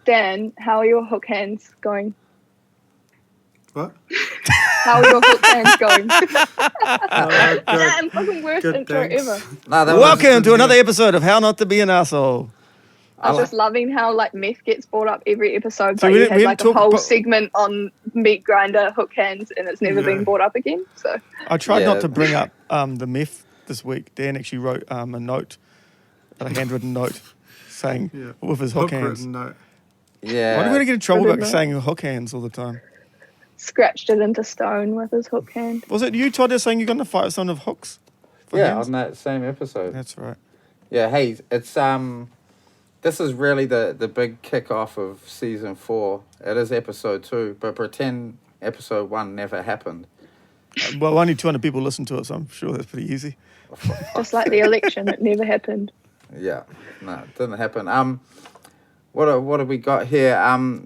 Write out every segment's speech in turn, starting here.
Dan, how are your hook hands going? What? How are your hook hands going? Good. Damn, fucking worst Good, intro thanks. ever. No, that Welcome to another episode of How Not to Be an Asshole. I was just loving how like meth gets brought up every episode, So but we you didn't- had we like didn't a talk whole about- segment on meat grinder hook hands, and it's never been brought up again. So I tried Yeah. not to bring up the meth this week. Dan actually wrote a note, a handwritten note, saying with his hook hands. Written note. Yeah. Why do we gonna get in trouble Written about note. saying hook hands all the time? scratched it into stone with his hook hand. Was it you, Todd, that's saying you're going to fight with someone of hooks? For hands? on that same episode. That's right. Yeah, hey, it's this is really the big kickoff of season 4. It is episode 2, but pretend episode 1 never happened. Well, only 200 people listen to it, so I'm sure that's pretty easy. Just like the election, it never happened. Yeah, no, it didn't happen. What have we got here?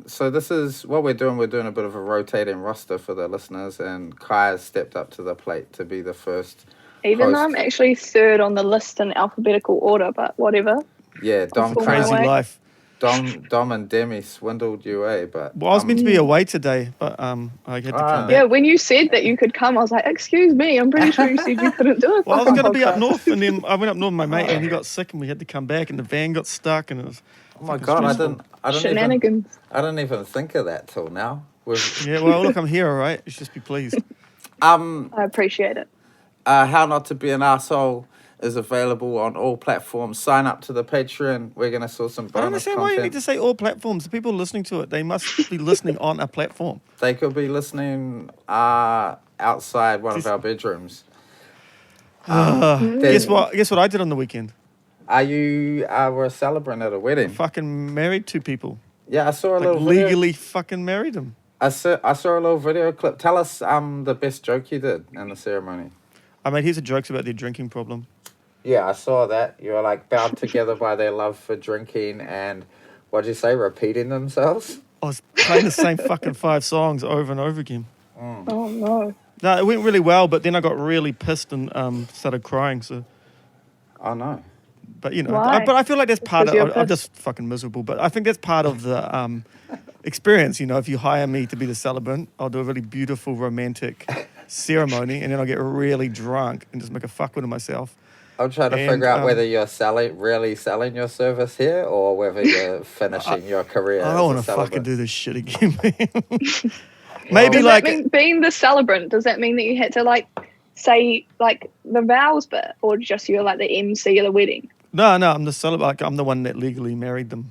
So this is what we're doing. We're doing a bit of a rotating roster for the listeners, and Kai has stepped up to the plate to be the first. Even though host. I'm actually third on the list in alphabetical order, but whatever. Yeah, Dom, Full Crazy way. life. Dom and Demi swindled you, but Well, I was meant to be away today, but I had to come back. Yeah, when you said that you could come, I was like, excuse me, I'm pretty sure you said you couldn't do it. Well, I was going to be up north, and then I went up north with my mate, and he got sick, and we had to come back, and the van got stuck, and it was... oh my god, I didn't Shenanigans. I didn't even think of that till now. Yeah, well, look, I'm here, all right? You should just be pleased. I appreciate it. How Not to Be an Asshole is available on all platforms. Sign up to the Patreon. We're gonna sort some I don't bonus understand why you need content. to say all platforms. The people listening to it, they must be listening on a platform. They could be listening outside one of our bedrooms. Guess what? Guess what I did on the weekend? Are you were a celebrant at a wedding? Fucking married 2 people. Yeah, I saw a Like little video. legally fucking married them. I saw a little video clip. Tell us the best joke you did in the ceremony. I made heaps of jokes about their drinking problem. Yeah, I saw that. You were like bound together by their love for drinking and what'd you say, repeating themselves? I was playing the same fucking 5 songs over and over again. Oh, no. No, it went really well, but then I got really pissed and started crying. So, Oh no. but you know, Why? but I feel like that's part because you're of. I'm just fucking miserable, but I think that's part of the experience. You know, if you hire me to be the celebrant, I'll do a really beautiful romantic ceremony, and then I'll get really drunk and just make a fuck of myself. I'm trying to And, figure out whether you're really selling your service here or whether you're finishing your career. I as don't a want to fucking celebrant. do this shit again, man. Maybe Does like that mean, being the celebrant, does that mean that you had to, like, say, like, the vows bit? Or just you're, like, the MC of the wedding? no, I'm the celebrant. Like, I'm the one that legally married them.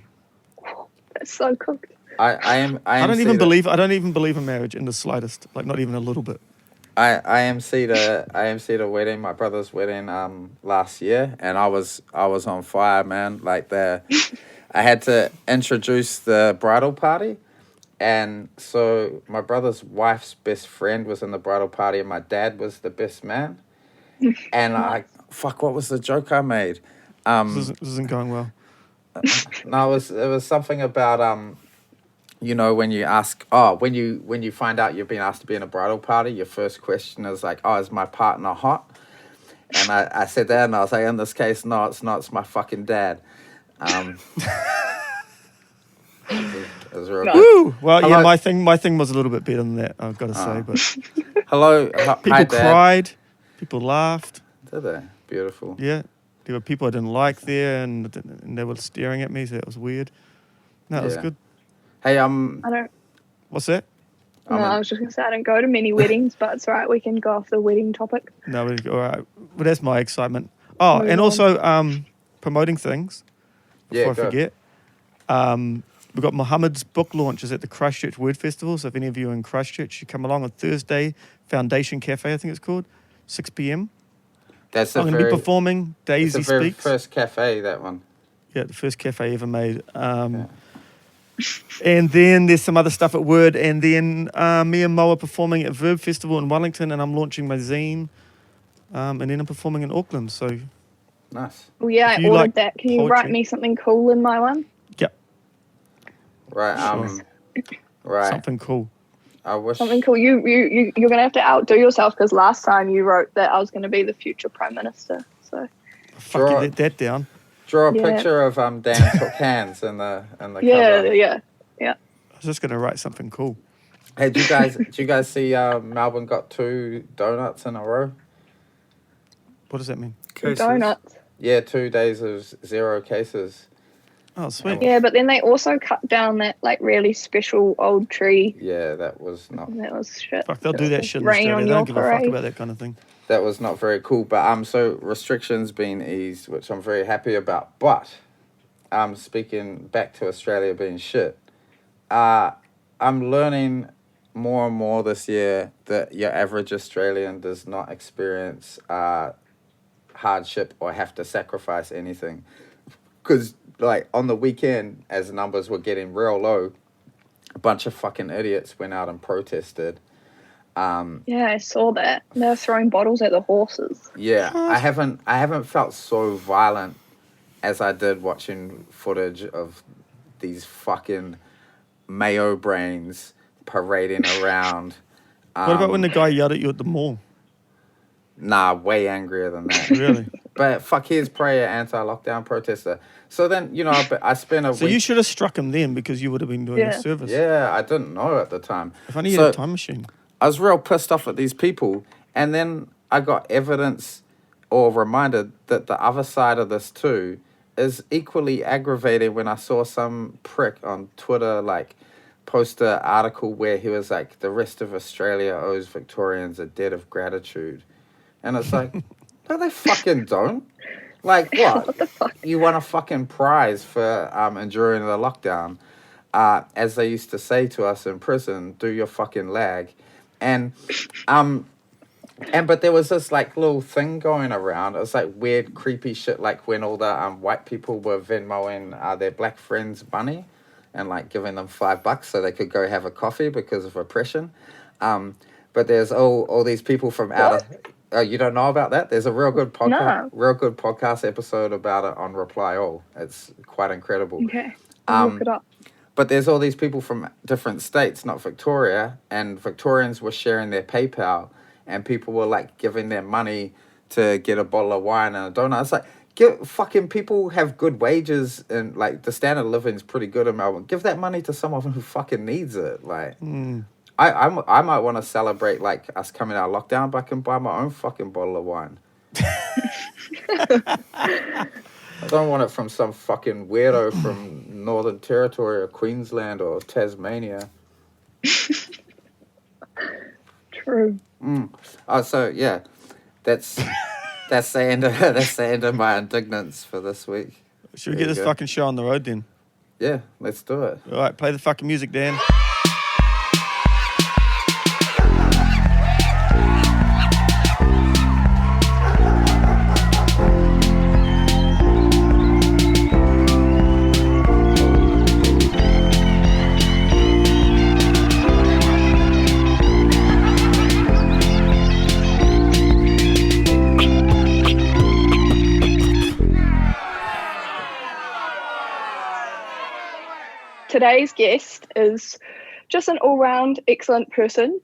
That's so cooked. I am. I don't even believe in marriage in the slightest. Like, not even a little bit. I emceed a wedding, my brother's wedding, last year, and I was on fire, man. Like I had to introduce the bridal party, and so my brother's wife's best friend was in the bridal party, and my dad was the best man. And what was the joke I made? This isn't going well. No, it was something about you know, when you ask, when you find out you've been asked to be in a bridal party, your first question is like, is my partner hot? And I said that, and I was like, in this case, no, it's not. It's my fucking dad. It was real No. good. Woo! Well, yeah, Hello. my thing was a little bit better than that, I've got to say. But Hello, people hi, Dad. cried, people laughed. Did they? Beautiful. Yeah, there were people I didn't like there, and they were staring at me, so it was weird. No, it was Yeah. good. Hey, I don't... What's that? No, I was just going to say I don't go to many weddings, but it's all right. We can go off the wedding topic. No, all right. Well, that's my excitement. Oh, Move and on. also promoting things. Yeah, Before I go. forget. We've got Mohammed's book launches at the Christchurch Word Festival. So if any of you are in Christchurch, you come along on Thursday. Foundation Cafe, I think it's called, 6 p.m. That's I'm the going to be very, performing. it's Daisy the very Speaks. first cafe, that one. Yeah, the first cafe ever made. And then there's some other stuff at Word. And then me and Mo are performing at Verb Festival in Wellington, and I'm launching my zine. And then I'm performing in Auckland. So, Nice. Well, yeah, If I you ordered like that. Can you write poetry- me something cool in my one? yeah, Right. Sure. Right. something cool. I wish. Something cool. You're going to have to outdo yourself because last time you wrote that I was going to be the future Prime Minister. So, Fuck, you Draw- let that down. Draw a Yeah. picture of Dan took hands in the yeah, cover. yeah. was just going to write something cool. Hey, do you guys see Melbourne got 2 donuts in a row? What does that mean? Cases. Donuts. Yeah, 2 days of 0 cases. Oh, sweet. Yeah, but then they also cut down that like really special old tree. Yeah, that was not That was shit. Fuck, they'll do that shit in Rain Australia. on They your don't give a fuck parade. about that kind of thing. that was not very cool. But so restrictions being eased, which I'm very happy about. But speaking back to Australia being shit, I'm learning more and more this year that your average Australian does not experience hardship or have to sacrifice anything. Because, like, on the weekend, as numbers were getting real low, a bunch of fucking idiots went out and protested. Yeah, I saw that. They're throwing bottles at the horses. Yeah, I haven't felt so violent as I did watching footage of these fucking Mayo brains parading around. What about when the guy yelled at you at the mall? Nah, way angrier than that. Really? But fuck his prayer, anti-lockdown protester. So then, I spent a So week. you should have struck him then because you would have been doing Yeah. a service. Yeah, I didn't know at the time. If only you So- had a time machine. I was real pissed off at these people, and then I got evidence or reminded that the other side of this too is equally aggravating when I saw some prick on Twitter like post an article where he was like, the rest of Australia owes Victorians a debt of gratitude. And it's like, no, they fucking don't. Like, what? What the fuck? You won a fucking prize for enduring the lockdown. As they used to say to us in prison, do your fucking lag. And but there was this like little thing going around. It was like weird, creepy shit, like when all the white people were Venmoing their black friends money and like giving them $5 so they could go have a coffee because of oppression. But there's all these people from out of you don't know about that? There's a real good podcast episode about it on Reply All. It's quite incredible. Okay, I'll look it up. But there's all these people from different states, not Victoria, and Victorians were sharing their PayPal, and people were like giving their money to get a bottle of wine and a donut. It's like, fucking people have good wages, and like the standard of living is pretty good in Melbourne. Give that money to someone who fucking needs it. Like, I might want to celebrate like us coming out of lockdown, but I can buy my own fucking bottle of wine. I don't want it from some fucking weirdo from Northern Territory or Queensland or Tasmania. True. Oh, so yeah, that's the end of my indignance for this week. Should we There get you this go. fucking show on the road then? Yeah, let's do it. All right, play the fucking music, Dan. Today's guest is just an all-round excellent person,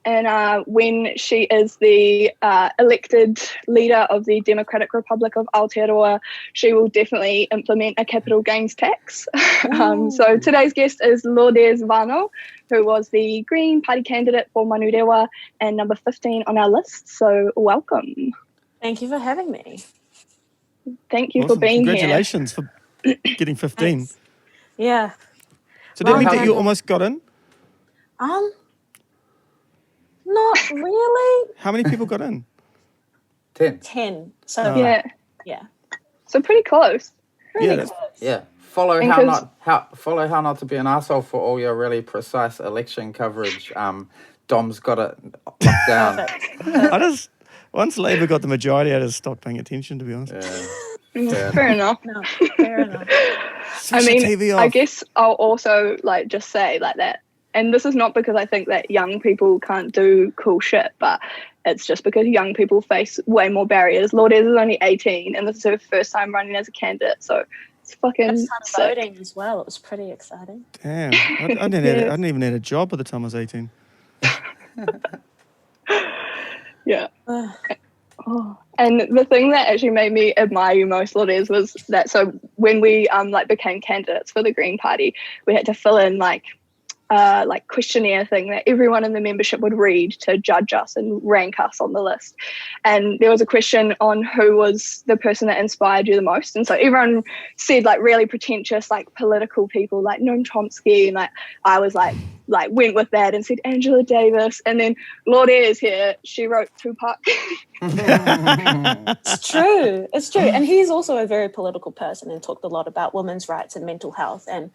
and when she is the elected leader of the Democratic Republic of Aotearoa, she will definitely implement a capital gains tax. So today's guest is Lourdes Vano, who was the Green Party candidate for Manurewa and number 15 on our list. So welcome. Thank you for having me. Thank you Awesome. for being here. Congratulations for getting 15. Thanks. Yeah. So that Well means that done. you almost got in? Not really. How many people got in? 10. 10. So Oh. Yeah, yeah. so pretty close. Yeah, Really that's- close. Yeah. Follow And how not to be an asshole for all your really precise election coverage. Dom's got it locked down. Perfect. Once Labor got the majority, I just stopped paying attention, to be honest. Yeah. Fair enough. No, fair enough. I Switch mean, the TV off. I guess I'll also like just say like that, and this is not because I think that young people can't do cool shit, but it's just because young people face way more barriers. Lourdes is only 18, and this is her first time running as a candidate, so it's fucking First time sick. voting as well. It was pretty exciting. Damn. I didn't even have a job by the time I was 18. Yeah. Ugh. Oh. And the thing that actually made me admire you most, Lourdes, was that so when we became candidates for the Green Party, we had to fill in like like questionnaire thing that everyone in the membership would read to judge us and rank us on the list. And there was a question on who was the person that inspired you the most. And so everyone said like really pretentious, like political people, like Noam Chomsky. And like I was like went with that and said Angela Davis. And then Lourdes here, she wrote Tupac. It's true. It's true. And he's also a very political person and talked a lot about women's rights and mental health and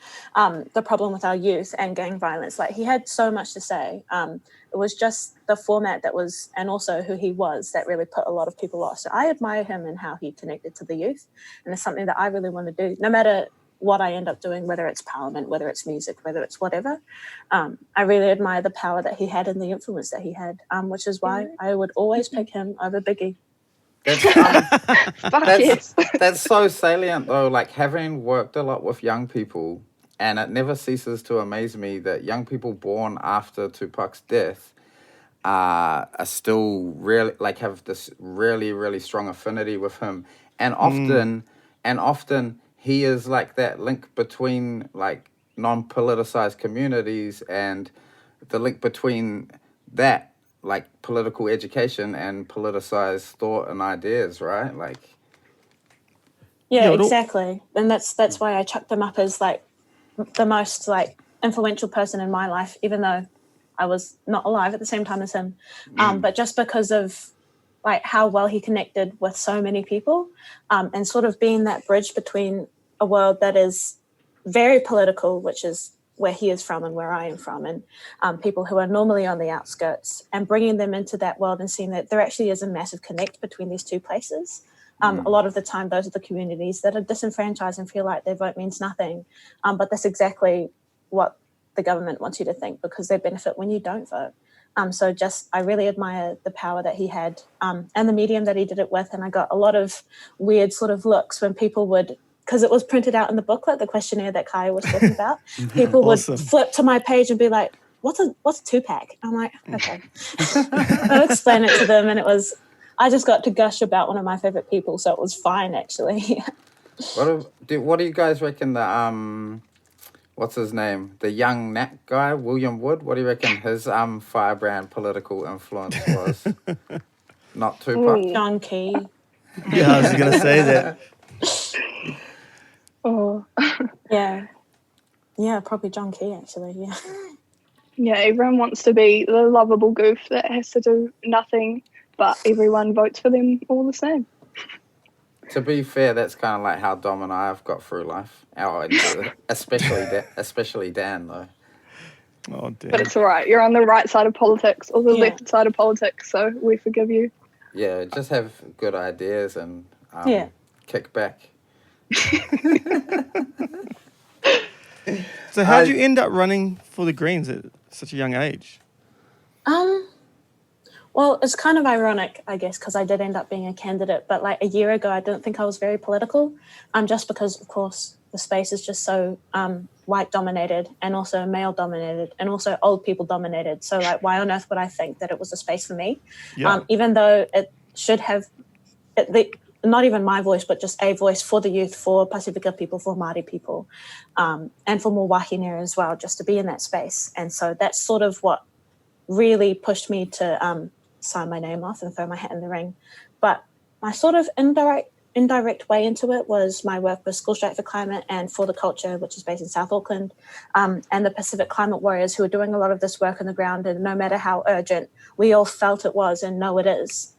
the problem with our youth and gang violence. Like he had so much to say. It was just the format that was, and also who he was, that really put a lot of people off. So I admire him and how he connected to the youth. And it's something that I really want to do, no matter what I end up doing, whether it's parliament, whether it's music, whether it's whatever. I really admire the power that he had and the influence that he had, which is why I would always pick him over Biggie. That's so salient though, like having worked a lot with young people, and it never ceases to amaze me that young people born after Tupac's death are still really like have this really, really strong affinity with him. And often he is like that link between like non-politicized communities and the link between that like political education and politicized thought and ideas, right? Like, yeah, exactly. And that's why I chucked him up as like the most like influential person in my life, even though I was not alive at the same time as him. But just because of like how well he connected with so many people, and sort of being that bridge between a world that is very political, which is where he is from and where I am from, and people who are normally on the outskirts, and bringing them into that world and seeing that there actually is a massive connect between these two places. A lot of the time, those are the communities that are disenfranchised and feel like their vote means nothing. But that's exactly what the government wants you to think, because they benefit when you don't vote. So I really admire the power that he had, and the medium that he did it with. And I got a lot of weird sort of looks when people would, because it was printed out in the booklet, the questionnaire that Kai was talking about, people would flip to my page and be like, what's a two-pack? I'm like, okay. I'll explain it to them. And I just got to gush about one of my favorite people, so it was fine, actually. What do you guys reckon the what's his name? The young Nat guy, William Wood. What do you reckon his firebrand political influence was? Not Tupac. John Key. Yeah, I was going to say that. Oh. Yeah, probably John Key, actually, yeah. Yeah, everyone wants to be the lovable goof that has to do nothing, but everyone votes for them all the same. To be fair, that's kind of like how Dom and I have got through life. Especially Dan, though. Oh, damn. But it's all right. You're on the right side of politics or the left side of politics, so we forgive you. Yeah, just have good ideas and kick back. So how did you end up running for the Greens at such a young age? Well, it's kind of ironic, I guess, because I did end up being a candidate. But like a year ago, I didn't think I was very political, just because, of course, the space is just so white dominated and also male dominated and also old people dominated. So like, why on earth would I think that it was a space for me? Yeah. Even though it should have, not even my voice, but just a voice for the youth, for Pacifica people, for Māori people, and for more wahine as well, just to be in that space. And so that's sort of what really pushed me to sign my name off and throw my hat in the ring. But my sort of indirect way into it was my work with School Strike for Climate and For the Culture, which is based in South Auckland, and the Pacific Climate Warriors, who are doing a lot of this work on the ground. And no matter how urgent we all felt it was and know it is,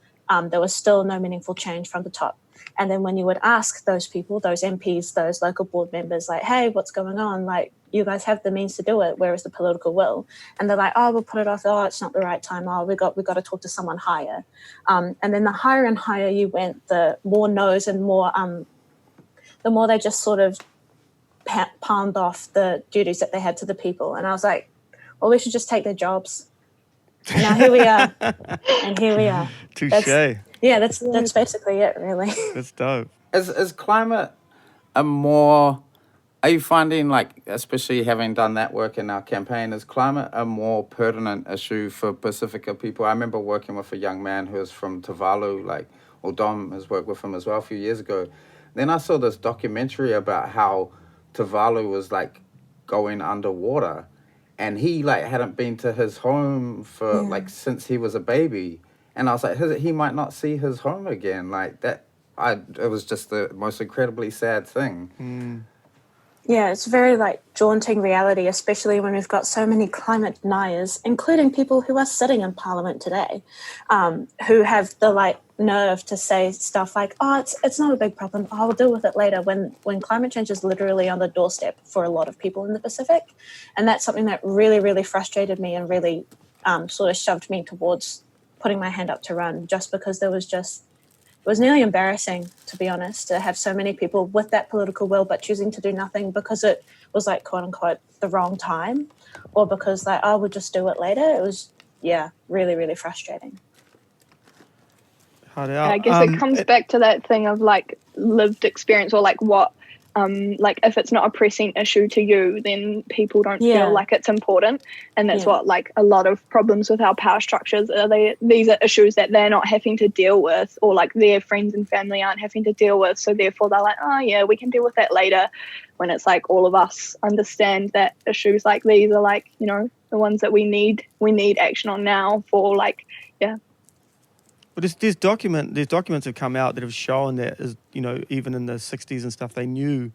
there was still no meaningful change from the top. And then when you would ask those people, those MPs, those local board members, like, hey, what's going on? Like, you guys have the means to do it. Where is the political will? And they're like, oh, we'll put it off. Oh, it's not the right time. Oh, we got to talk to someone higher. And then the higher and higher you went, the more no's and more, the more they just sort of palmed off the duties that they had to the people. And I was like, well, we should just take their jobs. And now here we are. And here we are. Touché. Yeah, that's basically it, really. That's dope. Is climate are you finding, like, especially having done that work in our campaign, is climate a more pertinent issue for Pacifica people? I remember working with a young man who was from Tuvalu, Dom has worked with him as well a few years ago. Then I saw this documentary about how Tuvalu was, like, going underwater. and he like hadn't been to his home for like since he was a baby, and I was like, he might not see his home again, like that. It was just the most incredibly sad thing. Yeah, it's very like daunting reality, especially when we've got so many climate deniers, including people who are sitting in Parliament today, who have the like nerve to say stuff like, "Oh, it's not a big problem. I'll deal with it later." When climate change is literally on the doorstep for a lot of people in the Pacific, and that's something that really, really frustrated me and really sort of shoved me towards putting my hand up to run, just because it was nearly embarrassing, to be honest, to have so many people with that political will but choosing to do nothing because it was like, quote unquote, the wrong time, or because like, oh, we'll just do it later. It was, really, really frustrating. I guess it comes back to that thing of like lived experience, or like what, like if it's not a pressing issue to you, then people don't feel like it's important. And that's what like a lot of problems with our power structures are. These are issues that they're not having to deal with, or like their friends and family aren't having to deal with. So therefore they're like, oh yeah, we can deal with that later. When it's like all of us understand that issues like these are like, you know, the ones that we need action on now for like, But there's documents have come out that have shown that, as you know, even in the 60s and stuff, they knew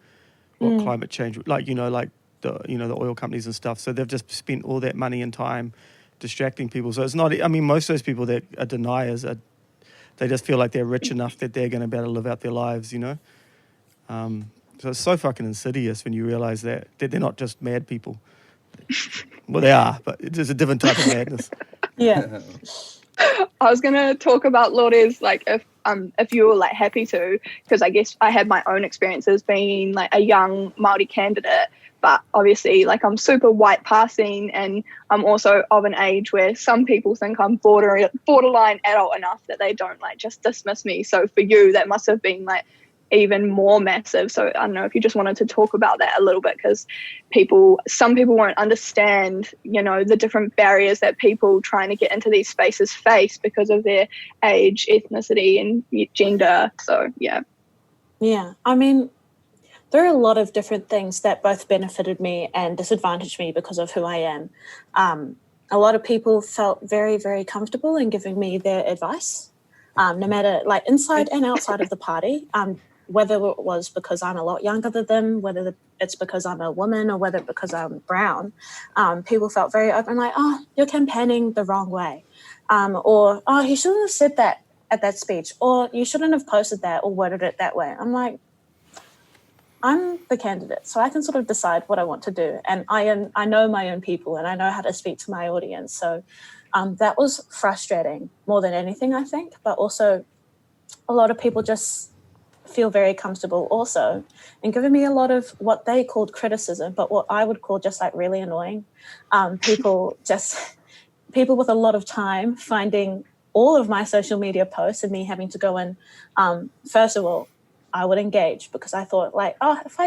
what climate change, like the oil companies and stuff. So they've just spent all that money and time distracting people. So it's not. I mean, most of those people that are deniers they just feel like they're rich enough that they're going to be able to live out their lives, you know. So it's so fucking insidious when you realize that they're not just mad people. Well, they are, but it's a different type of madness. Yeah. I was gonna talk about Lourdes, like if you were like happy to, because I guess I had my own experiences being like a young Māori candidate, but obviously like I'm super white passing, and I'm also of an age where some people think I'm borderline adult enough that they don't like just dismiss me. So for you, that must have been like even more massive. So I don't know if you just wanted to talk about that a little bit, because some people won't understand, you know, the different barriers that people trying to get into these spaces face because of their age, ethnicity and gender. So yeah. I mean, there are a lot of different things that both benefited me and disadvantaged me because of who I am. A lot of people felt very, very comfortable in giving me their advice, no matter like inside and outside of the party. Whether it was because I'm a lot younger than them, whether it's because I'm a woman, or whether because I'm brown, people felt very open, like, oh, you're campaigning the wrong way. Or, oh, you shouldn't have said that at that speech, or you shouldn't have posted that or worded it that way. I'm like, I'm the candidate, so I can sort of decide what I want to do. And I know my own people, and I know how to speak to my audience. So that was frustrating more than anything, I think. But also a lot of people just feel very comfortable also and giving me a lot of what they called criticism, but what I would call just like really annoying. People with a lot of time finding all of my social media posts and me having to go in. First of all, I would engage because I thought like, oh, if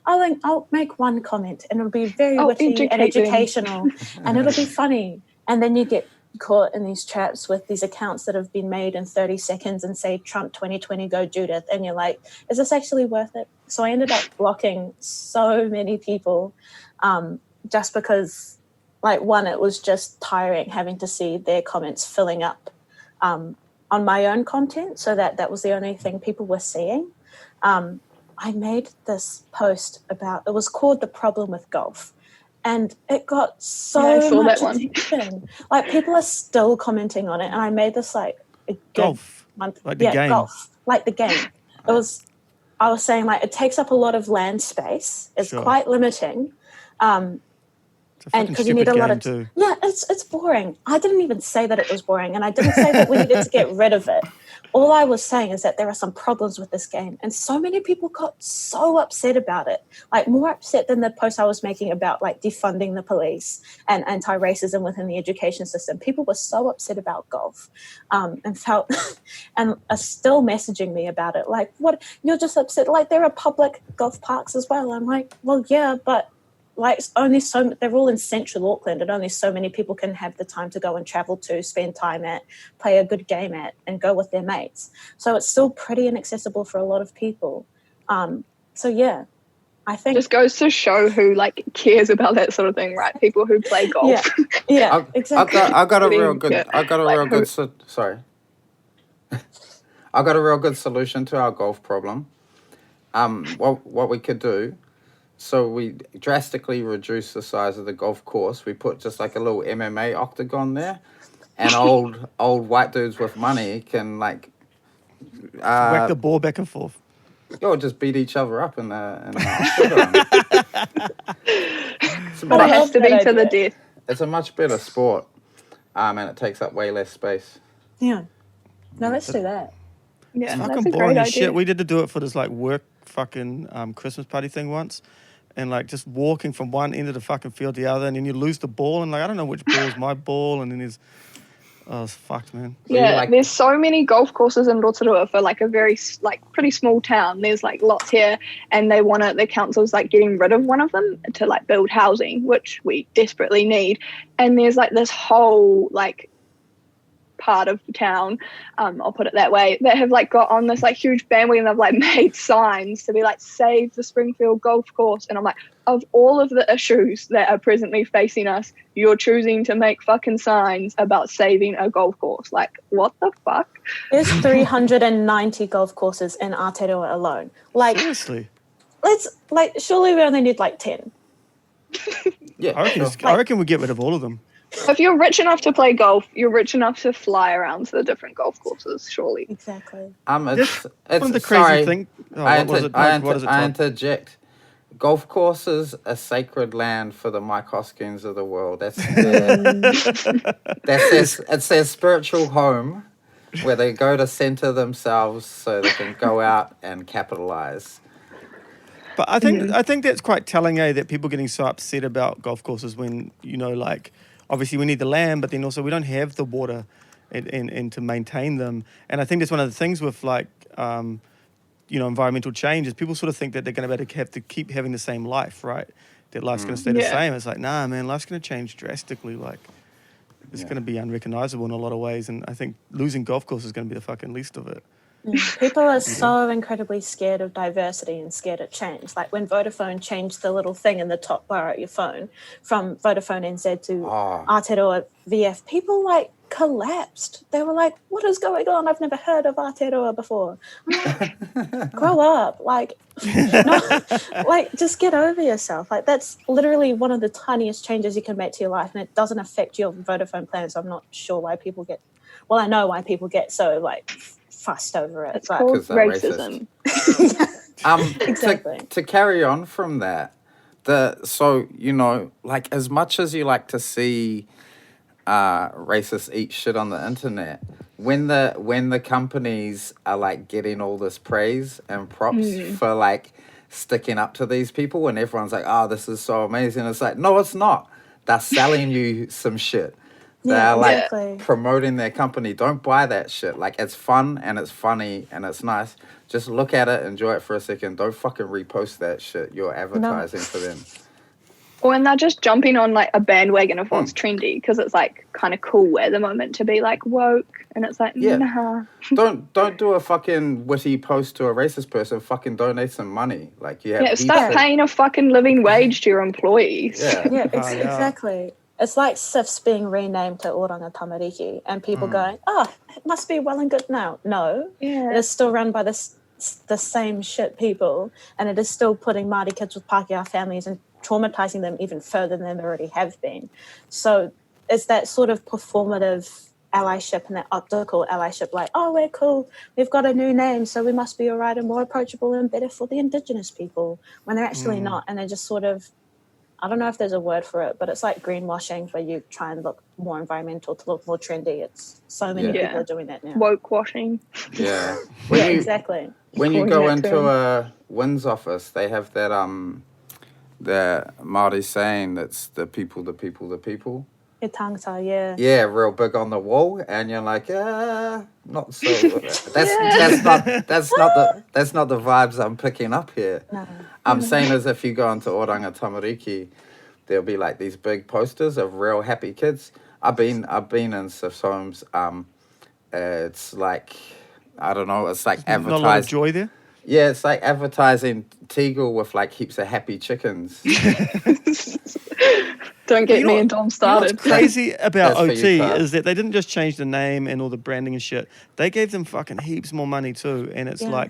I'll make one comment and it'll be very witty and educational and it'll be funny. And then you get caught in these traps with these accounts that have been made in 30 seconds and say Trump 2020 go Judith, and you're like, is this actually worth it? So I ended up blocking so many people just because, like, one, it was just tiring having to see their comments filling up on my own content, so that was the only thing people were seeing. I made this post about, it was called The Problem with Golf. And it got so much attention. Like, people are still commenting on it. And I made this like a golf month. Like the game. Golf, like the game. I was saying like it takes up a lot of land space. It's quite limiting. And because you need a lot of it's boring. I didn't even say that it was boring, and I didn't say that we needed to get rid of it. All I was saying is that there are some problems with this game, and so many people got so upset about it, like more upset than the post I was making about like defunding the police and anti-racism within the education system. People were so upset about golf, and felt and are still messaging me about it. Like, what, you're just upset? Like, there are public golf parks as well. I'm like, well, yeah, but like they're all in central Auckland, and only so many people can have the time to go and travel to, spend time at, play a good game at, and go with their mates. So it's still pretty inaccessible for a lot of people. So yeah, I think Just goes to show who like cares about that sort of thing, right? People who play golf. yeah, exactly. I got a real Getting- good. yeah, I got a like real who- good. Sorry. I got a real good solution to our golf problem. What we could do. So we drastically reduce the size of the golf course. We put just like a little MMA octagon there, and old white dudes with money can like Whack the ball back and forth. just beat each other up in the octagon. But it has to be that to the idea. death. It's a much better sport, and it takes up way less space. Yeah. No, let's do that. Yeah, It's that's fucking a boring great as idea. shit. We did to do it for this like work fucking Christmas party thing once. And like just walking from one end of the fucking field to the other, and then you lose the ball, and like I don't know which ball's my ball, and then there's it's fucked, man. So you Yeah, like- there's so many golf courses in Rotorua for like a very like pretty small town. There's like lots here, and the council's like getting rid of one of them to like build housing, which we desperately need. And there's like this whole like part of the town, I'll put it that way, that have like got on this like huge bandwagon of like made signs to be like save the Springfield golf course. And I'm like, of all of the issues that are presently facing us, you're choosing to make fucking signs about saving a golf course. Like, what the fuck? There's 390 golf courses in Aotearoa alone. Like, Seriously, surely we only need like 10. Yeah, I reckon. sure. I reckon we get rid of all of them. If you're rich enough to play golf, you're rich enough to fly around to the different golf courses, surely. Exactly. It's One of the crazy sorry, thing. Oh, I, what was inter- it? I, Mike? What is it? I Todd? interject. Golf courses are sacred land for the Mike Hoskins of the world. That's it's their spiritual home, where they go to center themselves so they can go out and capitalize. But I think that's quite telling, that people getting so upset about golf courses when, like, obviously we need the land, but then also we don't have the water and to maintain them. And I think that's one of the things with, like, environmental change is people sort of think that they're going to have to keep having the same life, right? That life's going to stay the Yeah. same. It's like, nah, man, life's going to change drastically. Like, it's Yeah. going to be unrecognizable in a lot of ways. And I think losing golf courses is going to be the fucking least of it. People are so incredibly scared of diversity and scared of change. Like when Vodafone changed the little thing in the top bar at your phone from Vodafone NZ to Aotearoa VF, people like collapsed. They were like, what is going on? I've never heard of Aotearoa before. I'm like, grow up. Like, just get over yourself. Like that's literally one of the tiniest changes you can make to your life, and it doesn't affect your Vodafone plan. So I'm not sure why people get, I know why people get so like fussed over it. It's but called 'Cause they're racism. Exactly. To carry on from that, like as much as you like to see racists eat shit on the internet, when the companies are like getting all this praise and props for like sticking up to these people, and everyone's like, oh, this is so amazing, it's like, no, it's not. They're selling you some shit. They're exactly. promoting their company. Don't buy that shit. Like, it's fun and it's funny and it's nice. Just look at it, enjoy it for a second. Don't fucking repost that shit. You're advertising for them. Or when they're just jumping on like a bandwagon of what's trendy because it's like kind of cool at the moment to be like woke, and it's like nah. Don't do a fucking witty post to a racist person. Fucking donate some money. Like you have. Yeah, start paying a fucking living wage to your employees. Yeah. Yeah, Yeah. exactly. It's like SIFs being renamed to Oranga Tamariki and people going, oh, it must be well and good now. No, Yeah. it is still run by the same shit people, and it is still putting Māori kids with Pākehā families and traumatizing them even further than they already have been. So it's that sort of performative allyship and that optical allyship, like, oh, we're cool, we've got a new name, so we must be all right and more approachable and better for the Indigenous people, when they're actually not. And they're just sort of, I don't know if there's a word for it, but it's like greenwashing, where you try and look more environmental to look more trendy. It's so many Yeah. people are doing that now. Woke washing. Yeah. Yeah, exactly. When you Calling go that into term. a WINS office, they have that the Māori saying that's the people. Your tangata, yeah. Yeah, real big on the wall, and you're like, not so. That's not the vibes I'm picking up here. No. I'm saying as if you go into Oranga Tamariki, there'll be like these big posters of real happy kids. I've been in Sif's homes. It's like, I don't know. It's like Not a lot of advertised. joy there. Yeah, it's like advertising Tegel with like heaps of happy chickens. Don't get You know me what- and Dom You know started. what's crazy about That's for you, OT Carl. is that they didn't just change the name and all the branding and shit. They gave them fucking heaps more money too. And it's Yeah.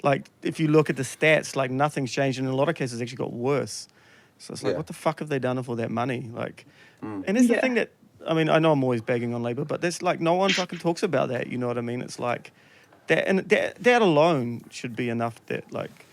like if you look at the stats, like nothing's changed. And in a lot of cases, it's actually got worse. So it's like, Yeah. what the fuck have they done with all that money? Like, Mm. and that's the Yeah. thing that, I mean, I know I'm always bagging on Labour, but there's like no one fucking talks about that. You know what I mean? It's like that, and that alone should be enough that like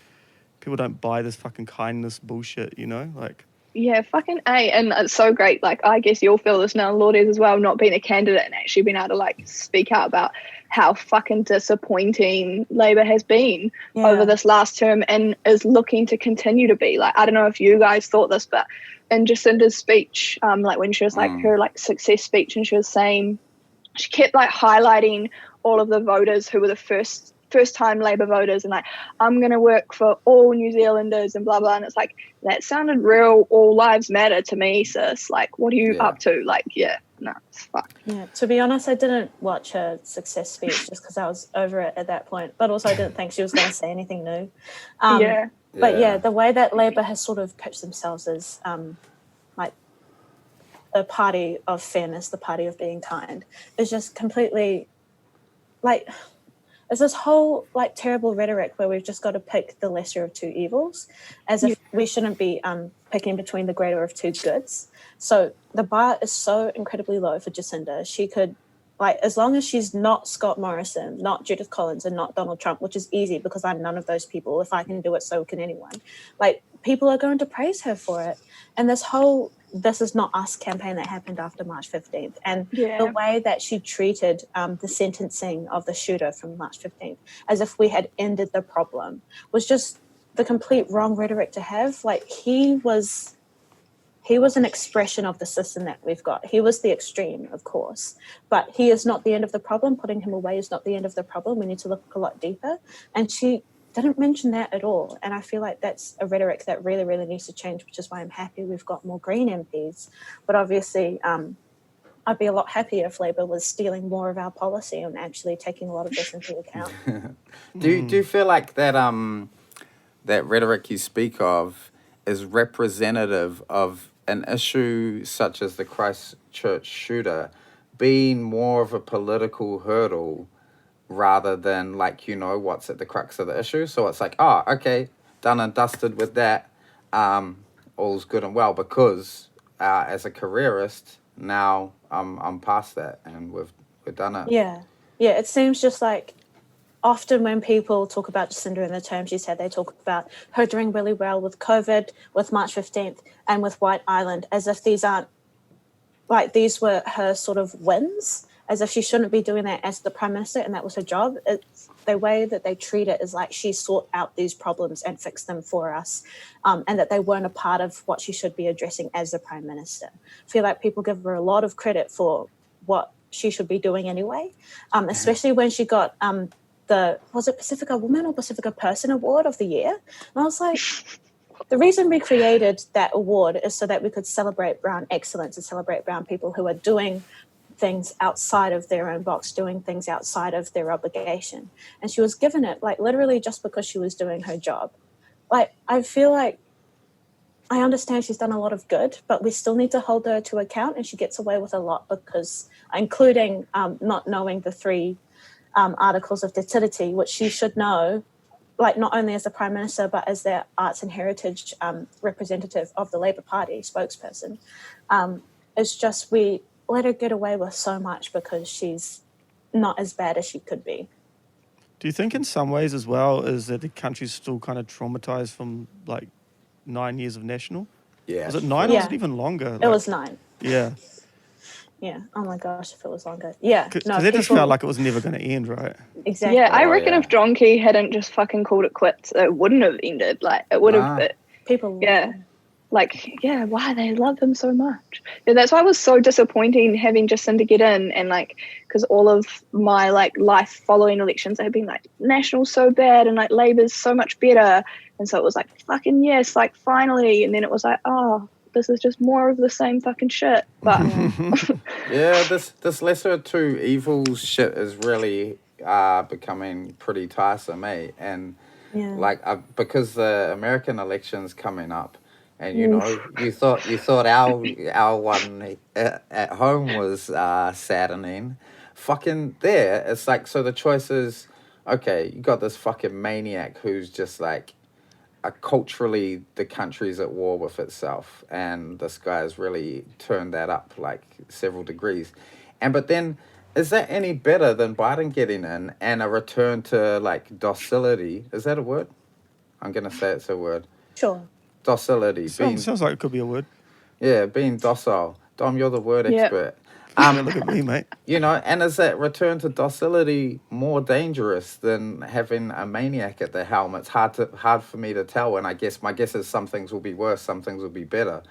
people don't buy this fucking kindness bullshit. You know, like. Yeah, fucking A. And it's so great. Like, I guess you'll feel this now, Lourdes, as well, not being a candidate and actually being able to, like, speak out about how fucking disappointing Labour has been over this last term and is looking to continue to be. Like, I don't know if you guys thought this, but in Jacinda's speech, like, when she was, like, her, like, success speech, and she was saying, she kept, like, highlighting all of the voters who were the first time Labour voters and like, I'm going to work for all New Zealanders and blah, blah. And it's like, that sounded real all lives matter to me, sis. Like, what are you up to? Like, yeah, no, it's fuck. Yeah, to be honest, I didn't watch her success speech just because I was over it at that point. But also I didn't think she was going to say anything new. Yeah. But yeah, the way that Labour has sort of pitched themselves as like a party of fairness, the party of being kind, is just completely like... There's this whole like terrible rhetoric where we've just got to pick the lesser of two evils, as if we shouldn't be picking between the greater of two goods. So the bar is so incredibly low for Jacinda. She could, like, as long as she's not Scott Morrison, not Judith Collins, and not Donald Trump, which is easy because I'm none of those people. If I can do it, so can anyone. Like, people are going to praise her for it. And this is not us campaign that happened after March 15th. And the way that she treated the sentencing of the shooter from March 15th as if we had ended the problem was just the complete wrong rhetoric to have. Like, he was an expression of the system that we've got. He was the extreme, of course, but he is not the end of the problem. Putting him away is not the end of the problem. We need to look a lot deeper. And she didn't mention that at all. And I feel like that's a rhetoric that really, really needs to change, which is why I'm happy we've got more Green MPs. But obviously, I'd be a lot happier if Labour was stealing more of our policy and actually taking a lot of this into account. Do you feel like that that rhetoric you speak of is representative of an issue such as the Christchurch shooter being more of a political hurdle rather than, like, you know, what's at the crux of the issue? So it's like, oh, okay, done and dusted with that, all's good and well, because as a careerist, now I'm past that and we've done it. Yeah, it seems just like often when people talk about Jacinda in the terms you said, they talk about her doing really well with COVID, with March 15th, and with White Island, as if these aren't, like, these were her sort of wins, as if she shouldn't be doing that as the Prime Minister and that was her job. It's the way that they treat it is like she sought out these problems and fixed them for us, and that they weren't a part of what she should be addressing as the Prime Minister. I feel like people give her a lot of credit for what she should be doing anyway, especially when she got was it Pacifica Woman or Pacifica Person Award of the Year? And I was like, the reason we created that award is so that we could celebrate brown excellence and celebrate brown people who are doing things outside of their own box, doing things outside of their obligation. And she was given it, like, literally just because she was doing her job. Like, I feel like I understand she's done a lot of good, but we still need to hold her to account, and she gets away with a lot because, including not knowing the 3 articles of Te which she should know, like, not only as the Prime Minister, but as their arts and heritage representative of the Labour Party, spokesperson. It's just we let her get away with so much because she's not as bad as she could be. Do you think in some ways as well is that the country's still kind of traumatized from like 9 years of national? Yeah. Was it 9 or was it even longer? It was 9. Yeah. Yeah. Oh my gosh, if it was longer. Yeah. Because it just felt like it was never going to end, right? Exactly. Yeah, I reckon if John Key hadn't just fucking called it quits, it wouldn't have ended. Like, it would have... People... Yeah. Like, yeah, why they love him so much. Yeah, that's why it was so disappointing having Jacinda get in, and like, because all of my like life following elections have been like, National's so bad and like Labour's so much better, and so it was like, fucking yes, like finally, and then it was like, oh, this is just more of the same fucking shit. But yeah, this lesser of two evils shit is really becoming pretty tiresome, eh? And Yeah. Like because the American election's coming up, and you thought our one at home was saddening. Fucking there, it's like, so the choice is, okay, you got this fucking maniac who's just like, culturally the country's at war with itself, and this guy's really turned that up like several degrees. But then, is that any better than Biden getting in and a return to like docility? Is that a word? I'm gonna say it's a word. Sure. Docility. Sounds like it could be a word. Yeah, being docile. Dom, you're the word Yep. expert. Yeah, look at me, mate. And is that return to docility more dangerous than having a maniac at the helm? It's hard for me to tell, and I guess my guess is some things will be worse, some things will be better.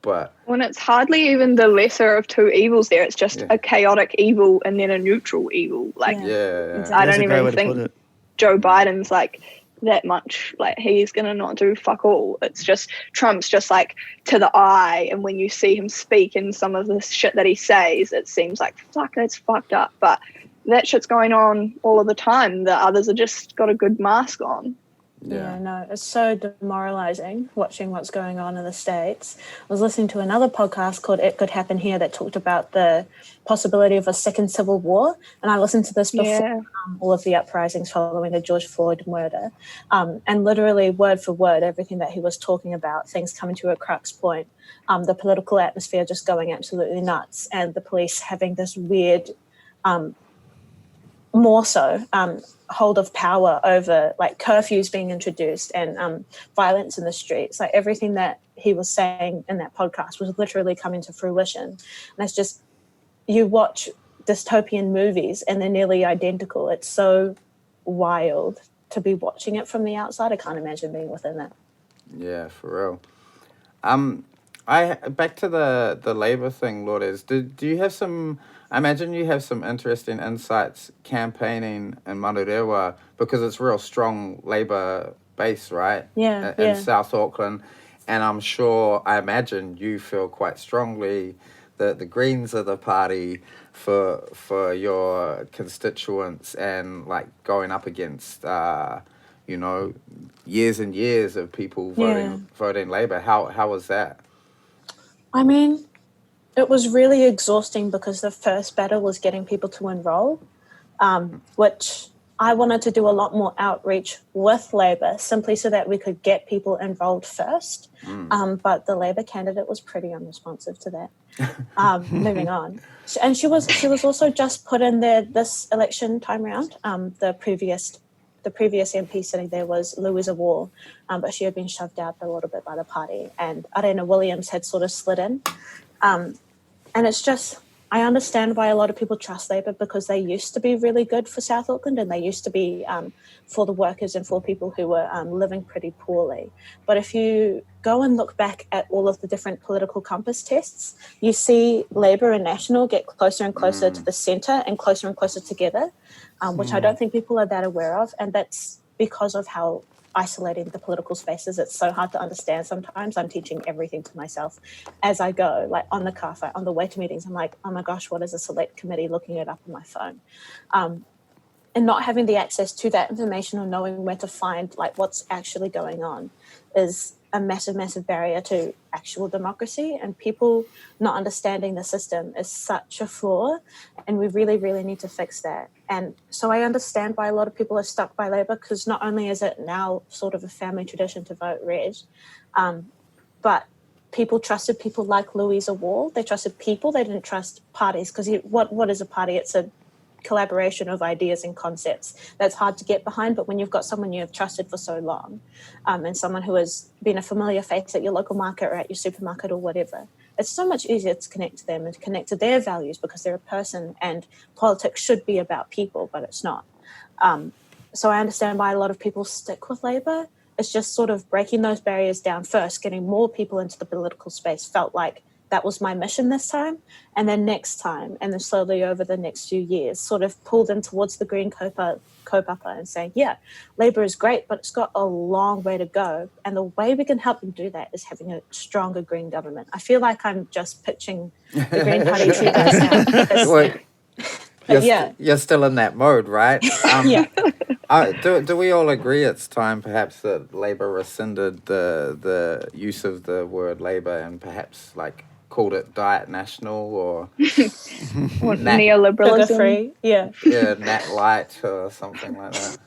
But when it's hardly even the lesser of two evils there, it's just a chaotic evil and then a neutral evil. Like, Exactly. I That's don't a great way even to put think it. Joe Biden's like that much, like he's gonna not do fuck all. It's just Trump's just like to the eye, and when you see him speak and some of the shit that he says, it seems like fuck, that's fucked up. But that shit's going on all of the time. The others are just got a good mask on. Yeah, no, it's so demoralizing watching what's going on in the States. I was listening to another podcast called It Could Happen Here that talked about the possibility of a second civil war. And I listened to this before all of the uprisings following the George Floyd murder. And literally word for word, everything that he was talking about, things coming to a crux point, the political atmosphere just going absolutely nuts, and the police having this weird, more so, hold of power over like curfews being introduced and violence in the streets. Like everything that he was saying in that podcast was literally coming to fruition. And it's just, you watch dystopian movies and they're nearly identical. It's so wild to be watching it from the outside. I can't imagine being within it. Yeah, for real. Back to the Labour thing, Lourdes. Do you have some? I imagine you have some interesting insights campaigning in Manurewa, because it's real strong Labour base, right? Yeah, in South Auckland, and I imagine you feel quite strongly that the Greens are the party for your constituents, and like going up against years and years of people voting Labour. How was that? I mean, it was really exhausting because the first battle was getting people to enroll, which I wanted to do a lot more outreach with Labour, simply so that we could get people enrolled first. But the Labour candidate was pretty unresponsive to that. Moving on. And she was also just put in there this election time round. The previous MP sitting there was Louisa Wall, but she had been shoved out a little bit by the party, and Arena Williams had sort of slid in. And it's just, I understand why a lot of people trust Labour, because they used to be really good for South Auckland, and they used to be for the workers and for people who were living pretty poorly. But if you go and look back at all of the different political compass tests, you see Labour and National get closer and closer to the centre and closer together, which I don't think people are that aware of. And that's because of how isolating the political spaces. It's so hard to understand sometimes. I'm teaching everything to myself as I go, like on the car, on the way to meetings. I'm like, oh my gosh, what is a select committee? Looking it up on my phone. And not having the access to that information or knowing where to find like what's actually going on is a massive barrier to actual democracy, and people not understanding the system is such a flaw, and we really need to fix that. And so I understand why a lot of people are stuck by Labour, because not only is it now sort of a family tradition to vote red, but people trusted people like Louisa Wall. They trusted people, they didn't trust parties, because what is a party? It's a collaboration of ideas and concepts that's hard to get behind. But when you've got someone you have trusted for so long, and someone who has been a familiar face at your local market or at your supermarket or whatever, it's so much easier to connect to them and to connect to their values, because they're a person, and politics should be about people, but it's not. So I understand why a lot of people stick with Labour. It's just sort of breaking those barriers down first, getting more people into the political space felt like that was my mission this time, and then next time, and then slowly over the next few years, sort of pull them towards the green kaupapa and saying, yeah, Labour is great, but it's got a long way to go. And the way we can help them do that is having a stronger green government. I feel like I'm just pitching the Green Party to you guys now. Well, you're still in that mode, right? Yeah. Do we all agree it's time perhaps that Labour rescinded the use of the word Labour and perhaps like called it Diet National or Nat, neoliberalism? Sugar-free, yeah. yeah, Nat Light or something like that?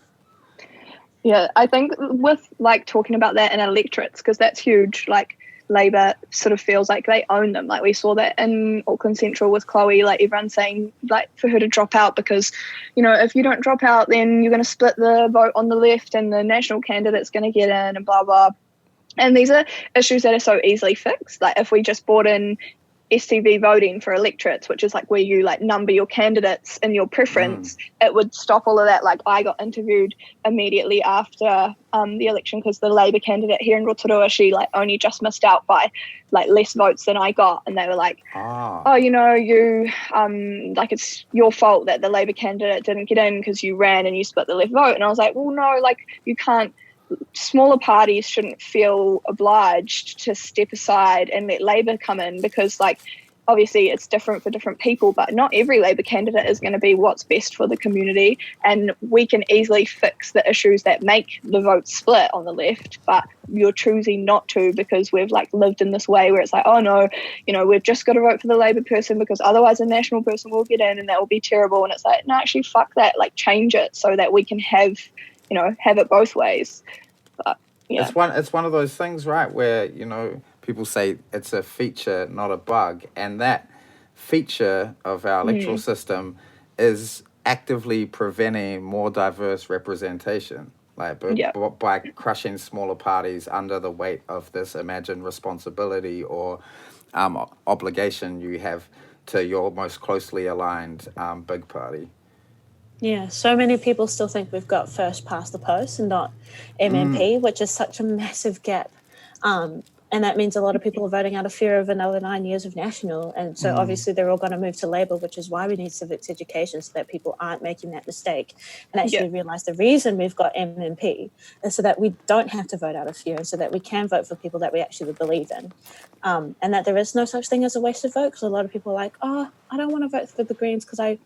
Yeah, I think with like talking about that in electorates, because that's huge, like Labour sort of feels like they own them. Like we saw that in Auckland Central with Chloe, like everyone's saying like for her to drop out because, you know, if you don't drop out, then you're going to split the vote on the left and the national candidate's going to get in and blah, blah. And these are issues that are so easily fixed. Like if we just brought in STV voting for electorates, which is like where you like number your candidates in your preference, it would stop all of that. Like I got interviewed immediately after the election because the Labour candidate here in Rotorua, she like only just missed out by like less votes than I got, and they were like, oh, you know, you like it's your fault that the Labour candidate didn't get in because you ran and you split the left vote. And I was like, well, no, like you can't. Smaller parties shouldn't feel obliged to step aside and let Labour come in because, like, obviously it's different for different people, but not every Labour candidate is going to be what's best for the community. And we can easily fix the issues that make the vote split on the left, but you're choosing not to because we've like lived in this way where it's like, oh no, you know, we've just got to vote for the Labour person because otherwise a national person will get in and that will be terrible. And it's like, no, actually, fuck that. Like, change it so that we can have it both ways. But yeah, it's one of those things, right, where, you know, people say it's a feature, not a bug, and that feature of our electoral system is actively preventing more diverse representation, like by crushing smaller parties under the weight of this imagined responsibility or obligation you have to your most closely aligned big party. Yeah, so many people still think we've got first past the post and not MMP, which is such a massive gap. And that means a lot of people are voting out of fear of another 9 years of national. And so obviously they're all going to move to Labour, which is why we need civics education so that people aren't making that mistake and actually realise the reason we've got MMP is so that we don't have to vote out of fear and so that we can vote for people that we actually believe in. And that there is no such thing as a wasted vote, because a lot of people are like, oh, I don't want to vote for the Greens because I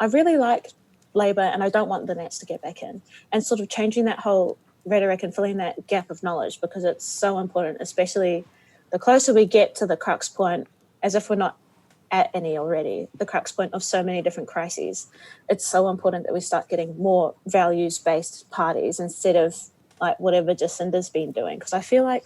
really like Labour and I don't want the Nats to get back in. And sort of changing that whole rhetoric and filling that gap of knowledge, because it's so important, especially the closer we get to the crux point, as if we're not at any already, the crux point of so many different crises. It's so important that we start getting more values-based parties instead of like whatever Jacinda's been doing. Because I feel like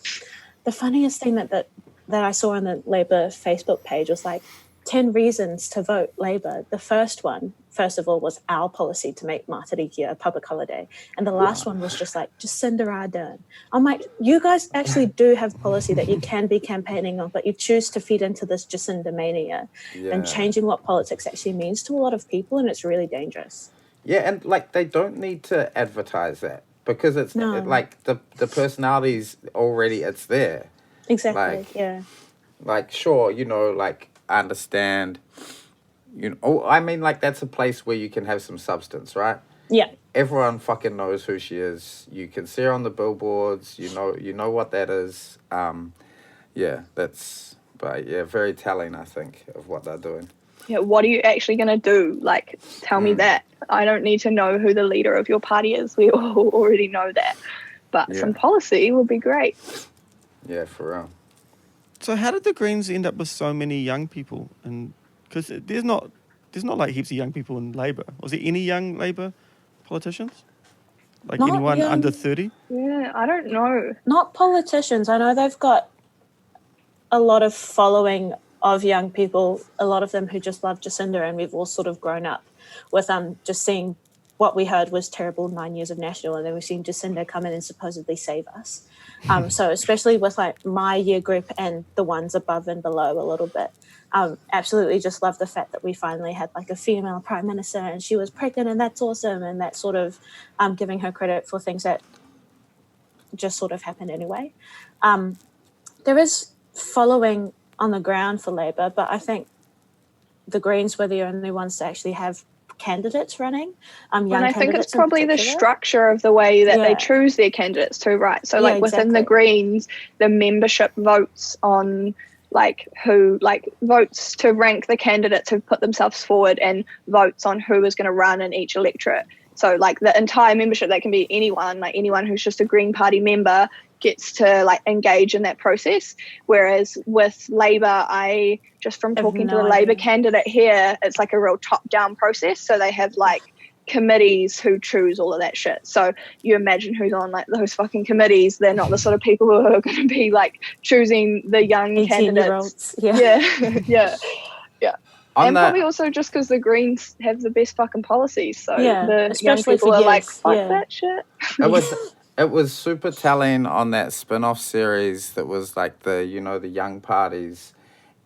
the funniest thing that I saw on the Labour Facebook page was like 10 reasons to vote Labour. The first one, first of all, was our policy to make Mātariki a public holiday. And the last one was just like, Jacinda Ardern. I'm like, you guys actually do have policy that you can be campaigning on, but you choose to feed into this Jacinda mania and changing what politics actually means to a lot of people, and it's really dangerous. Yeah, and like they don't need to advertise that because it's like the personalities already, it's there. Exactly, Like, sure, you know, like, I understand, you know, I mean, like, that's a place where you can have some substance, right? Yeah. Everyone fucking knows who she is. You can see her on the billboards. You know what that is. Very telling, I think, of what they're doing. Yeah, what are you actually going to do? Like, tell me that. I don't need to know who the leader of your party is. We all already know that. But some policy will be great. Yeah, for real. So how did the Greens end up with so many young people? And because there's not like heaps of young people in Labour. Was there any young Labour politicians? Like not anyone under 30? Yeah, I don't know. Not politicians. I know they've got a lot of following of young people, a lot of them who just love Jacinda, and we've all sort of grown up with just seeing what we heard was terrible 9 years of national, and then we've seen Jacinda come in and supposedly save us. So especially with like my year group and the ones above and below a little bit, absolutely just love the fact that we finally had like a female prime minister and she was pregnant, and that's awesome, and that sort of giving her credit for things that just sort of happened anyway. There is following on the ground for Labour, but I think the Greens were the only ones to actually have candidates running. And I think it's probably the structure of the way that they choose their candidates too, right? So like within the Greens, the membership votes on like who, like votes to rank the candidates who put themselves forward and votes on who is going to run in each electorate. So like the entire membership, that can be anyone, like anyone who's just a Green Party member gets to like engage in that process. Whereas with Labour, I just from talking to a Labour candidate here, it's like a real top-down process. So they have like committees who choose all of that shit. So you imagine who's on like those fucking committees. They're not the sort of people who are going to be like choosing the young candidates. Yeah. And probably also just because the Greens have the best fucking policies. So the young people are like, fuck that shit. It was super telling on that spin-off series that was like the young parties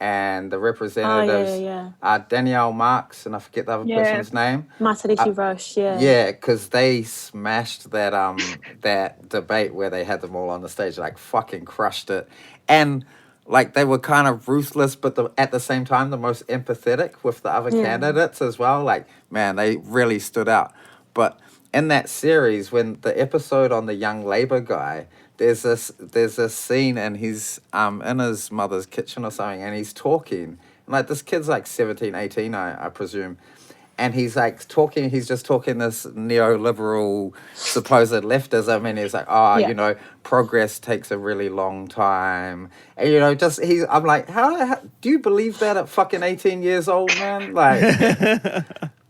and the representatives, Danielle Marks, and I forget the other person's name. Martiriti Roche, Yeah, because they smashed that that debate where they had them all on the stage, like fucking crushed it. And like they were kind of ruthless, but at the same time, the most empathetic with the other candidates as well. Like, man, they really stood out. But in that series, when the episode on the young Labour guy, there's this scene and he's in his mother's kitchen or something, and he's talking. And like this kid's like 17, 18, I presume. And he's like talking, he's just talking this neoliberal supposed leftism, and he's like, progress takes a really long time. And, I'm like, how do you believe that at fucking 18 years old, man? Like,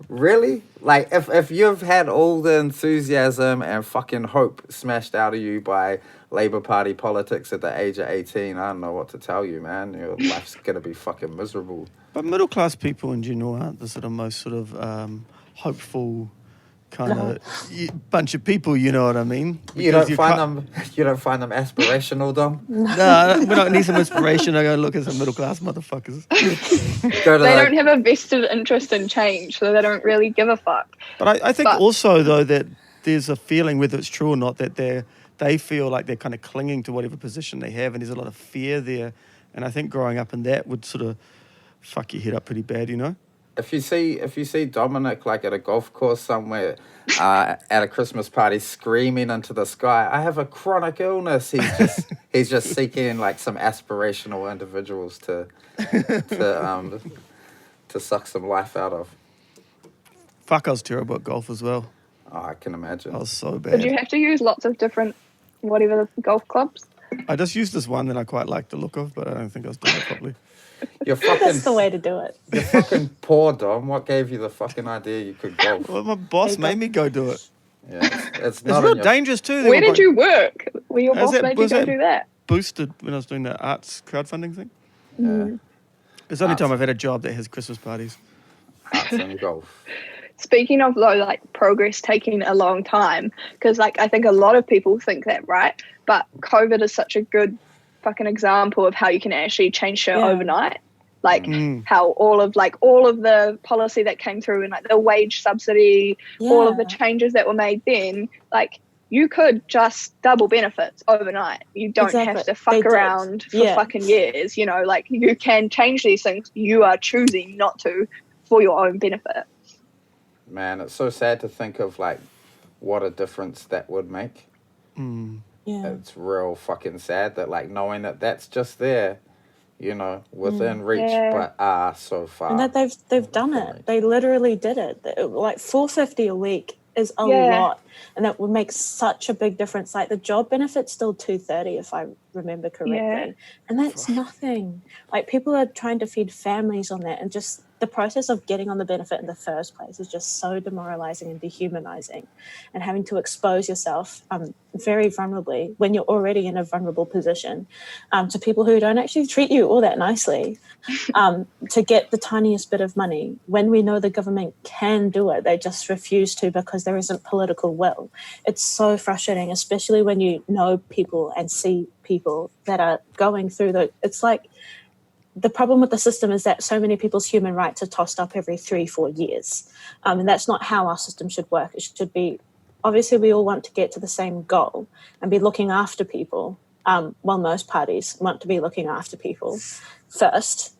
really? Like, if you've had all the enthusiasm and fucking hope smashed out of you by Labour Party politics at the age of 18, I don't know what to tell you, man. Your life's going to be fucking miserable. But middle-class people in general aren't the sort of most sort of hopeful kind of bunch of people, you know what I mean? You don't find them aspirational, Dom? No, we don't need some inspiration. I go look at some middle-class motherfuckers. They don't have a vested interest in change, so they don't really give a fuck. But I think also, though, that there's a feeling, whether it's true or not, that they feel like they're kind of clinging to whatever position they have, and there's a lot of fear there. And I think growing up in that would sort of fuck your head up pretty bad, you know? If you see Dominic like at a golf course somewhere at a Christmas party screaming into the sky, I have a chronic illness. He's just seeking like some aspirational individuals to suck some life out of. Fuck, I was terrible at golf as well. Oh, I can imagine. I was so bad. Did you have to use lots of different whatever golf clubs? I just used this one that I quite liked the look of, but I don't think I was doing it properly. That's the way to do it. You're fucking poor, Dom. What gave you the fucking idea you could golf? Well, my boss made me go do it. Yeah, it's not real dangerous too. Where did you work? Where your boss made you go do that? Boosted when I was doing the arts crowdfunding thing. Yeah. It's the only time I've had a job that has Christmas parties. Arts and golf. Speaking of though, like progress taking a long time, because like I think a lot of people think that, right? But COVID is such a good fucking example of how you can actually change shit overnight. Like how all of the policy that came through and like the wage subsidy, all of the changes that were made then, like you could just double benefits overnight. You don't have to fuck around for fucking years, you know, like you can change these things. You are choosing not to for your own benefit. Man, it's so sad to think of like what a difference that would make. Yeah. It's real fucking sad that like knowing that that's just there, you know, within reach, but so far. And that they've done it. They literally did it. Like $450 a week is a lot, and that would make such a big difference. Like the job benefit's still $230 if I remember correctly, and that's nothing. Like people are trying to feed families on that, and just the process of getting on the benefit in the first place is just so demoralizing and dehumanizing, and having to expose yourself very vulnerably when you're already in a vulnerable position to people who don't actually treat you all that nicely to get the tiniest bit of money when we know the government can do it. They just refuse to because there isn't political will. It's so frustrating, especially when you know people and see people that are going through it's like the problem with the system is that so many people's human rights are tossed up every 3-4 years. And that's not how our system should work. It should be, obviously we all want to get to the same goal and be looking after people. Well, most parties want to be looking after people first.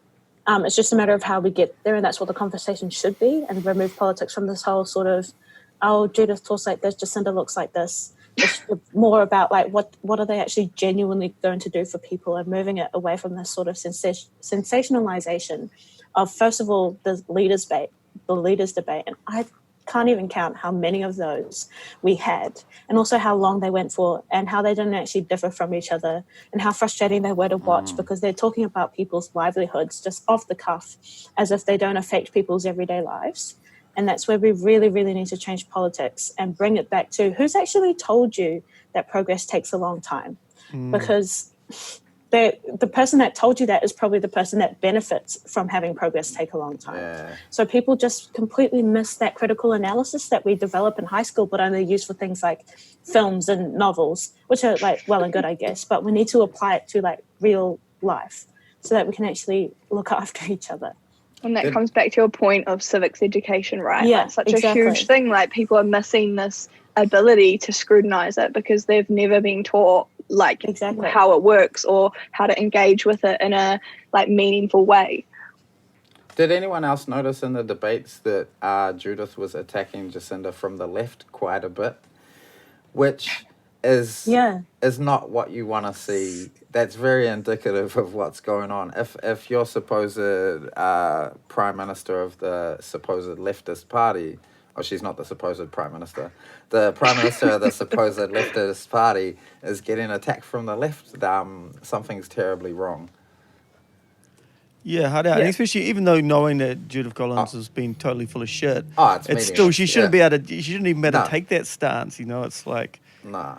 It's just a matter of how we get there, and that's what the conversation should be, and remove politics from this whole sort of, oh, Judith talks like this, Jacinda looks like this. It's more about like what are they actually genuinely going to do for people, and moving it away from this sort of sensationalization of, first of all, the leaders debate. And can't even count how many of those we had, and also how long they went for, and how they didn't actually differ from each other, and how frustrating they were to watch because they're talking about people's livelihoods just off the cuff as if they don't affect people's everyday lives. And that's where we really, really need to change politics and bring it back to who's actually told you that progress takes a long time. Because the person that told you that is probably the person that benefits from having progress take a long time. Yeah. So people just completely miss that critical analysis that we develop in high school, but only use for things like films and novels, which are like well and good, I guess. But we need to apply it to like real life so that we can actually look after each other. And that comes back to your point of civics education, right? Yeah, like such exactly. a huge thing. Like people are missing this ability to scrutinize it because they've never been taught like Exactly. how it works or how to engage with it in a like meaningful way. Did anyone else notice in the debates that Judith was attacking Jacinda from the left quite a bit, which is not what you want to see. That's very indicative of what's going on. If your supposed prime minister of the supposed leftist party, or she's not the supposed prime minister, the prime minister of the supposed leftist party is getting attacked from the left, something's terribly wrong. Yeah, hard out. And especially even though knowing that Judith Collins has been totally full of shit, it's still she shouldn't be able to. She shouldn't even be able No. to take that stance. You know, it's like Nah.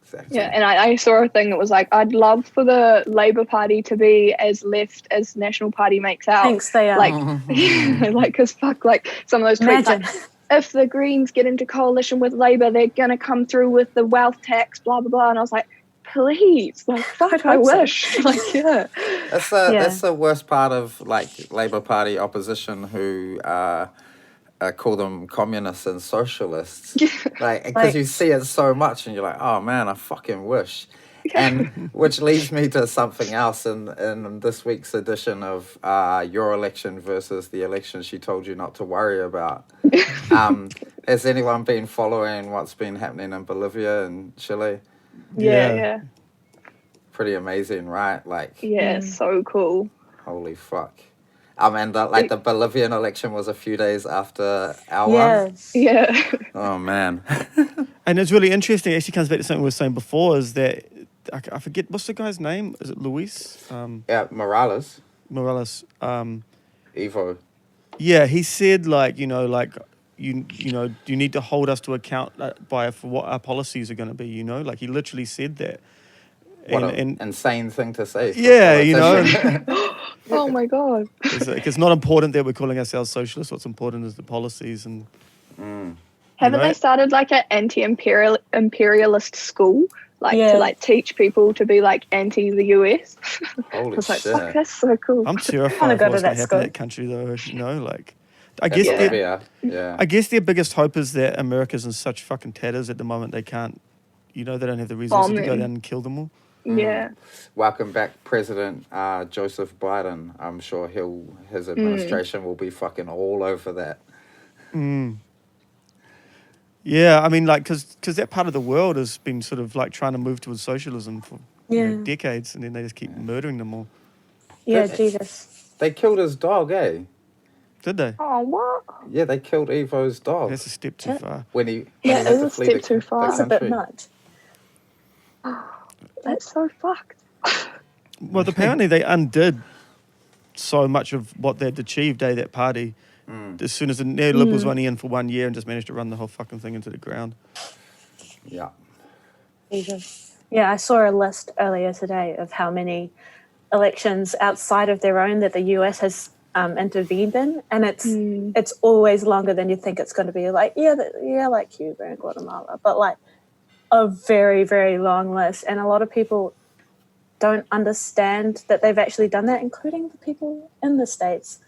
Exactly. Yeah, and I saw a thing that was like, I'd love for the Labour Party to be as left as National Party makes out. Thanks, they are. Like, like, because fuck, like some of those tweets, Imagine. like, if the Greens get into coalition with Labour, they're gonna come through with the wealth tax, blah blah blah. And I was like, please, like, fuck, I hope so. wish, like, yeah. That's the worst part of like Labour Party opposition who call them communists and socialists, like because you see it so much and you're like, oh man, I fucking wish. And which leads me to something else in this week's edition of Your Election versus the election she told you not to worry about. Has anyone been following what's been happening in Bolivia and Chile? Yeah. Pretty amazing, right? Like, Yeah, so cool. holy fuck. And the Bolivian election was a few days after our one. Yes. Yeah. Oh man. And it's really interesting. It actually comes back to something we were saying before. Is that I forget what's the guy's name? Is it Luis? Yeah, Morales. Morales. Evo. Yeah, he said like you need to hold us to account for what our policies are going to be. You know, like he literally said that. What an insane thing to say. for a Yeah, you know. politician. Oh my god. It's not important that we're calling ourselves socialists. What's important is the policies and. Haven't they started like an anti-imperialist school, like to like teach people to be like anti the US? Holy I was like, shit. fuck, that's so cool. I'm terrified Wanna of go what's to going to that happen in school. that country, though. You know, like, I In guess Bolivia, yeah. I guess their biggest hope is that America's in such fucking tatters at the moment they can't, they don't have the resources to go them. down and kill them all. Yeah. Welcome back, President Joseph Biden. I'm sure his administration will be fucking all over that. Yeah, I mean, like, because that part of the world has been sort of like trying to move towards socialism for decades, and then they just keep murdering them all. Yeah, Jesus. They killed his dog, eh? Did they? Oh, what? Yeah, they killed Evo's dog That's a step too far. when he Yeah, had it is to a flee step the too far. That's a country. bit much. That's so fucked. Well, apparently they undid so much of what they'd achieved, that party. As soon as the neoliberals was only in for 1 year and just managed to run the whole fucking thing into the ground. Yeah. Jesus. Yeah, I saw a list earlier today of how many elections outside of their own that the US has intervened in, and it's always longer than you think it's going to be. Like like Cuba and Guatemala, but like a very, very long list, and a lot of people don't understand that they've actually done that, including the people in the States.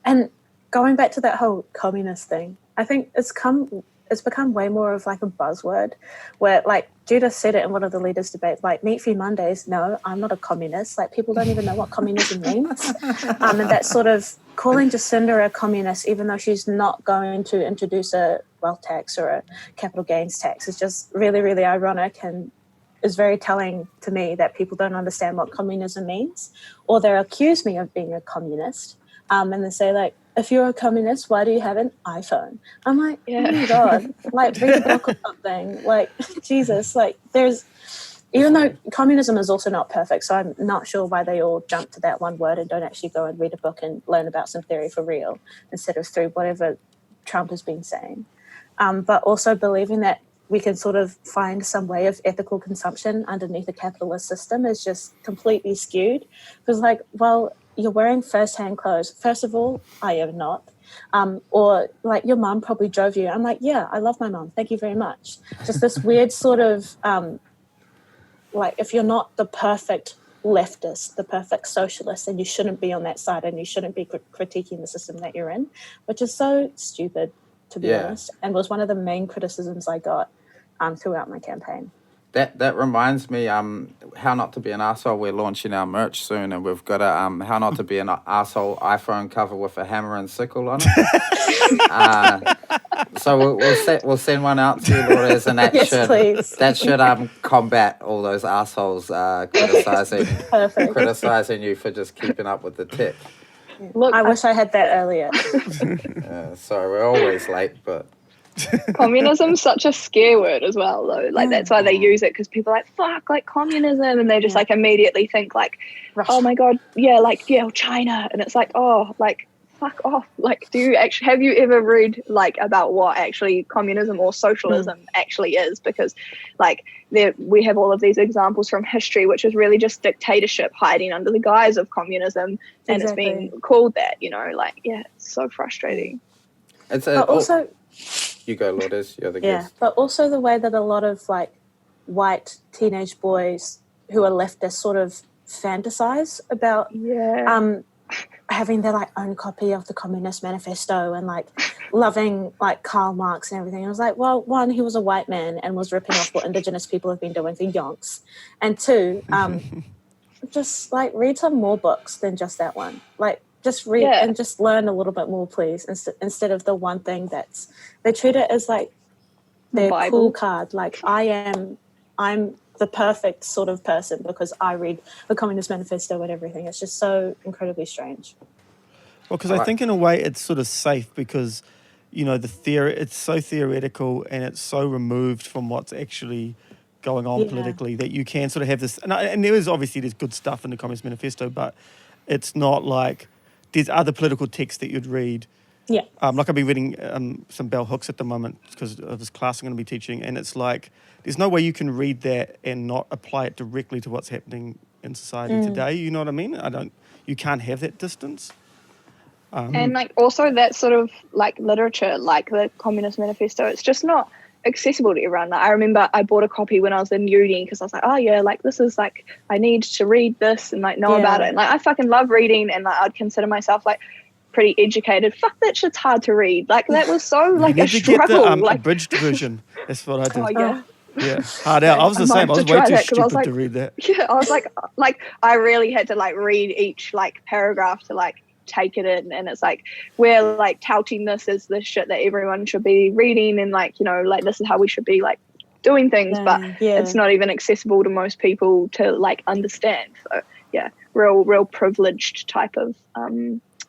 And going back to that whole communist thing, I think it's become way more of like a buzzword where like Judith said it in one of the leaders' debates, like Meat Free Mondays, no, I'm not a communist. Like people don't even know what communism means. And that sort of calling Jacinda a communist, even though she's not going to introduce a wealth tax or a capital gains tax, is just really, really ironic and is very telling to me that people don't understand what communism means, or they accuse me of being a communist. And they say like, if you're a communist, why do you have an iPhone? I'm like, Yeah. oh my God, like read a book or something. Like, Jesus, like even though communism is also not perfect, so I'm not sure why they all jump to that one word and don't actually go and read a book and learn about some theory for real instead of through whatever Trump has been saying. But also believing that we can sort of find some way of ethical consumption underneath a capitalist system is just completely skewed. Because, like, well, you're wearing first-hand clothes. First of all, I am not. Or, like, your mum probably drove you. I'm like, yeah, I love my mum. Thank you very much. Just this weird sort of, like, if you're not the perfect leftist, the perfect socialist, then you shouldn't be on that side and you shouldn't be critiquing the system that you're in, which is so stupid, to be honest, and was one of the main criticisms I got throughout my campaign. That reminds me, How Not to Be an Arsehole, we're launching our merch soon, and we've got a How Not to Be an Arsehole iPhone cover with a hammer and sickle on it. So we'll send one out to you, Lourdes, and that should combat all those assholes criticizing you for just keeping up with the tech. Look, I wish I had that earlier. Sorry, we're always late, but communism's such a scare word as well, though. Like, that's why they use it, because people are like, fuck, like, communism, and they just like immediately think like, Russia. Oh my God, China, and it's like, oh, like, fuck off. Like, have you ever read like about what actually communism or socialism actually is? Because like we have all of these examples from history, which is really just dictatorship hiding under the guise of communism, and it's being called that, like, it's so frustrating. Also, you go, Lourdes, you're the guest. But also the way that a lot of like white teenage boys who are leftists sort of fantasize about having their like own copy of the Communist Manifesto and like loving like Karl Marx and everything. And I was like, well, one, he was a white man and was ripping off what Indigenous people have been doing for yonks, and two, just like read some more books than just that one. Like, just read and just learn a little bit more, please, instead of the one thing they treat it as like their cool card. Like, I'm the perfect sort of person because I read the Communist Manifesto and everything. It's just so incredibly strange. Well, because I think in a way it's sort of safe because, it's so theoretical and it's so removed from what's actually going on politically that you can sort of have this. And there's good stuff in the Communist Manifesto, but it's not like there's other political texts that you'd read. Yeah. Like I've been reading some bell hooks at the moment because of this class I'm going to be teaching, and it's like there's no way you can read that and not apply it directly to what's happening in society today. You know what I mean? You can't have that distance. And like also that sort of like literature, like the Communist Manifesto, it's just not accessible to everyone. Like, I remember I bought a copy when I was in uni because I was like, oh yeah, like this is like I need to read this and like know about it. And like I fucking love reading, and like I'd consider myself like pretty educated. Fuck, that shit's hard to read. Like that was so like a struggle. Get the like abridged version. That's what I did. Oh yeah. Yeah, hard out. I was the same. I was way too stupid to read that. Yeah, I was like I really had to like read each like paragraph to like take it in, and it's like we're like touting this as the shit that everyone should be reading, and like like this is how we should be like doing things, but it's not even accessible to most people to like understand. So yeah, real privileged type of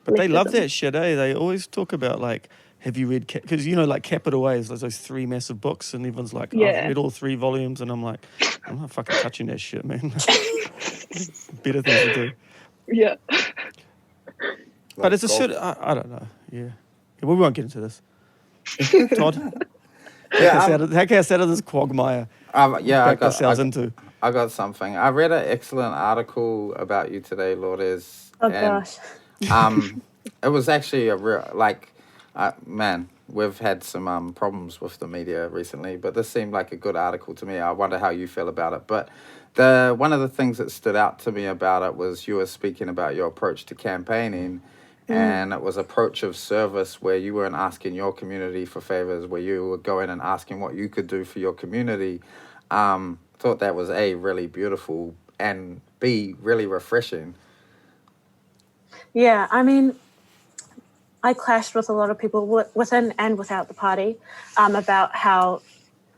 but they love that shit, eh? They always talk about like, have you read, because like Capital A is those 3 massive books, and everyone's like, I've read all 3 volumes, and I'm like, I'm not fucking touching that shit, man. Better things to do. Yeah. But it's a shit. I don't know. Yeah. We won't get into this. Todd? How can I set out of this quagmire? I got something. I read an excellent article about you today, Lourdes. Oh, gosh. It was actually a real, man, we've had some problems with the media recently, but this seemed like a good article to me. I wonder how you feel about it. But one of the things that stood out to me about it was you were speaking about your approach to campaigning, and it was approach of service, where you weren't asking your community for favors, where you were going and asking what you could do for your community. Thought that was A, really beautiful, and B, really refreshing. Yeah, I mean, I clashed with a lot of people within and without the party about how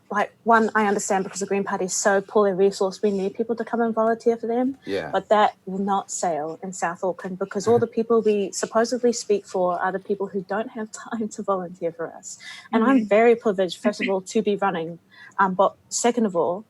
like, one, I understand because the Green Party is so poorly resourced, we need people to come and volunteer for them. Yeah. But that will not sail in South Auckland because all the people we supposedly speak for are the people who don't have time to volunteer for us. And I'm very privileged, first of all, to be running, but second of all,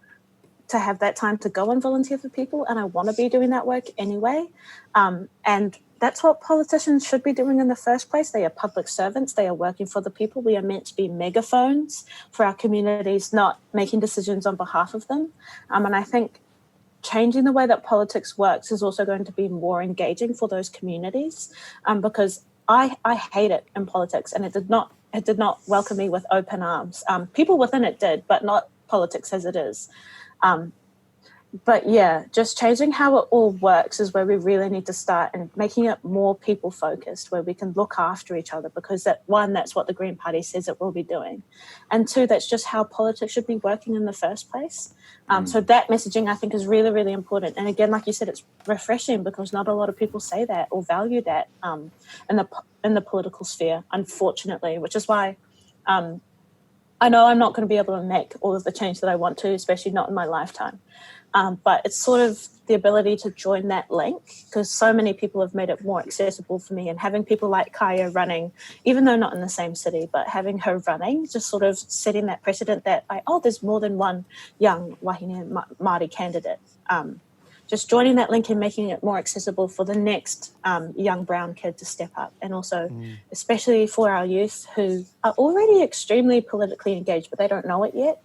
to have that time to go and volunteer for people, and I want to be doing that work anyway. And that's what politicians should be doing in the first place. They are public servants. They are working for the people. We are meant to be megaphones for our communities, not making decisions on behalf of them. And I think changing the way that politics works is also going to be more engaging for those communities, because I hate it in politics, and it did not welcome me with open arms. People within it did, but not politics as it is. But yeah, just changing how it all works is where we really need to start, and making it more people focused, where we can look after each other, because that's what the Green Party says it will be doing. And two, that's just how politics should be working in the first place. So that messaging, I think, is really, really important. And again, like you said, it's refreshing because not a lot of people say that or value that in the political sphere, unfortunately, which is why I know I'm not going to be able to make all of the change that I want to, especially not in my lifetime. But it's sort of the ability to join that link, because so many people have made it more accessible for me, and having people like Kaya running, even though not in the same city, but having her running, just sort of setting that precedent that, there's more than one young Wahine Māori candidate. Just joining that link and making it more accessible for the next young brown kid to step up. And also, especially for our youth who are already extremely politically engaged, but they don't know it yet,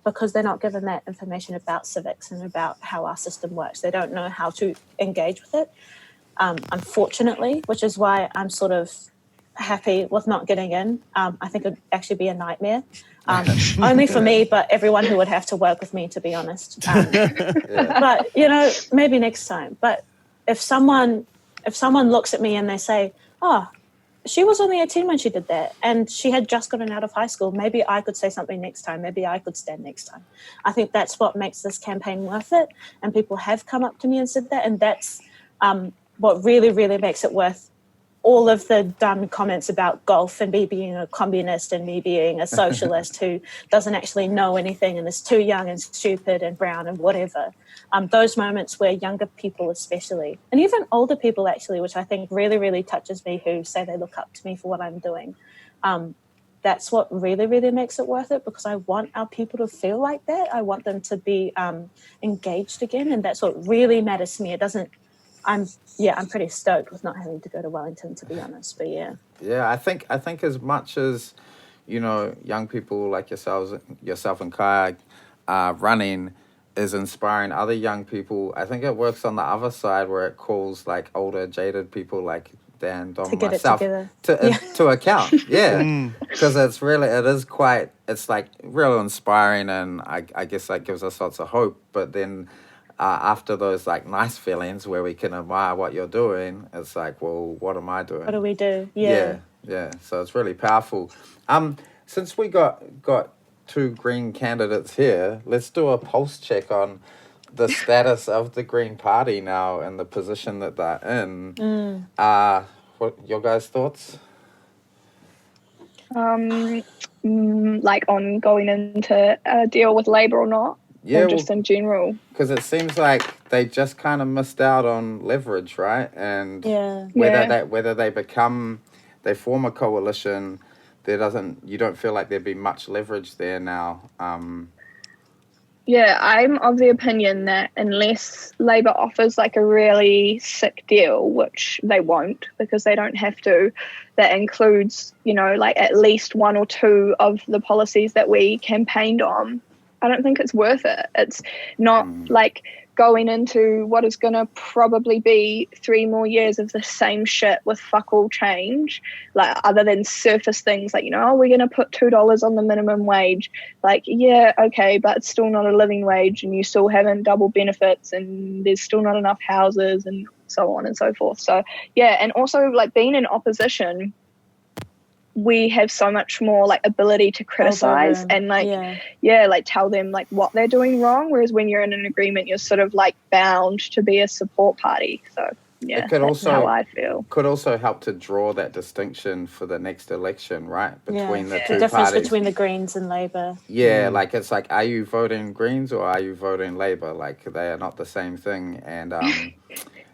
because they're not given that information about civics and about how our system works. They don't know how to engage with it, unfortunately, which is why I'm sort of happy with not getting in. I think it'd actually be a nightmare. Only for me, but everyone who would have to work with me, to be honest. But, maybe next time. But if someone looks at me and they say, she was only 18 when she did that, and she had just gotten out of high school, maybe I could say something next time. Maybe I could stand next time. I think that's what makes this campaign worth it. And people have come up to me and said that. And that's what really, really makes it worth all of the dumb comments about golf and me being a communist and me being a socialist who doesn't actually know anything and is too young and stupid and brown and whatever. Those moments where younger people especially, and even older people actually, which I think really, really touches me, who say they look up to me for what I'm doing. That's what really, really makes it worth it, because I want our people to feel like that. I want them to be engaged again, and that's what really matters to me. I'm pretty stoked with not having to go to Wellington, to be honest. But yeah. Yeah, I think as much as, young people like yourself and Kaya running is inspiring other young people, I think it works on the other side where it calls like older, jaded people like Dan, Dom, myself to account. Yeah, because it's like real inspiring, and I guess that gives us lots of hope. But then after those like nice feelings where we can admire what you're doing, it's like, well, what am I doing? What do we do? Yeah. So it's really powerful. Since we got two Green candidates here, let's do a pulse check on the status of the Green Party now and the position that they're in. What your guys' thoughts? Like on going into a deal with Labour or not? Yeah, or just in general? Because it seems like they just kind of missed out on leverage, right? And whether they form a coalition, you don't feel like there'd be much leverage there now. Yeah, I'm of the opinion that unless Labour offers like a really sick deal, which they won't because they don't have to, that includes, like at least one or two of the policies that we campaigned on, I don't think it's worth it. It's not like going into what is going to probably be 3 more years of the same shit with fuck all change, like other than surface things like, we're going to put $2 on the minimum wage. Like, yeah, okay, but it's still not a living wage, and you still haven't double benefits, and there's still not enough houses, and so on and so forth. So, yeah, and also like being in opposition, we have so much more like ability to criticize and like like tell them like what they're doing wrong, whereas when you're in an agreement you're sort of like bound to be a support party. So Yeah, could that's also- how I feel. Could also help to draw that distinction for the next election, right? Between the the two difference parties. between the Greens and Labour. Yeah, like it's like, are you voting Greens or are you voting Labour? Like they are not the same thing. And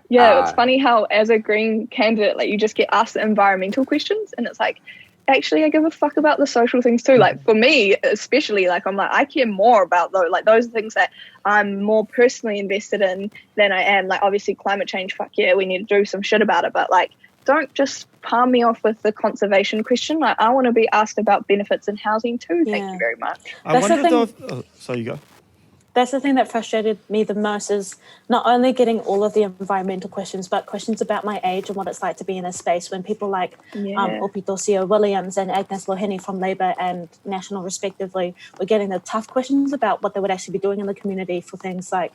Yeah, it's funny how as a Green candidate, like you just get asked the environmental questions, and it's like, actually, I give a fuck about the social things too. Like for me, especially, like I'm like, I care more about those things that I'm more personally invested in than I am. Like obviously, climate change. Fuck yeah, we need to do some shit about it. But like, don't just palm me off with the conservation question. Like I want to be asked about benefits in housing too. Thank Yeah. you very much. I That's the wonder though. thing. So you go. That's the thing that frustrated me the most is not only getting all of the environmental questions, but questions about my age and what it's like to be in a space when people like Opitosia Williams and Agnes Loheni from Labour and National respectively were getting the tough questions about what they would actually be doing in the community for things like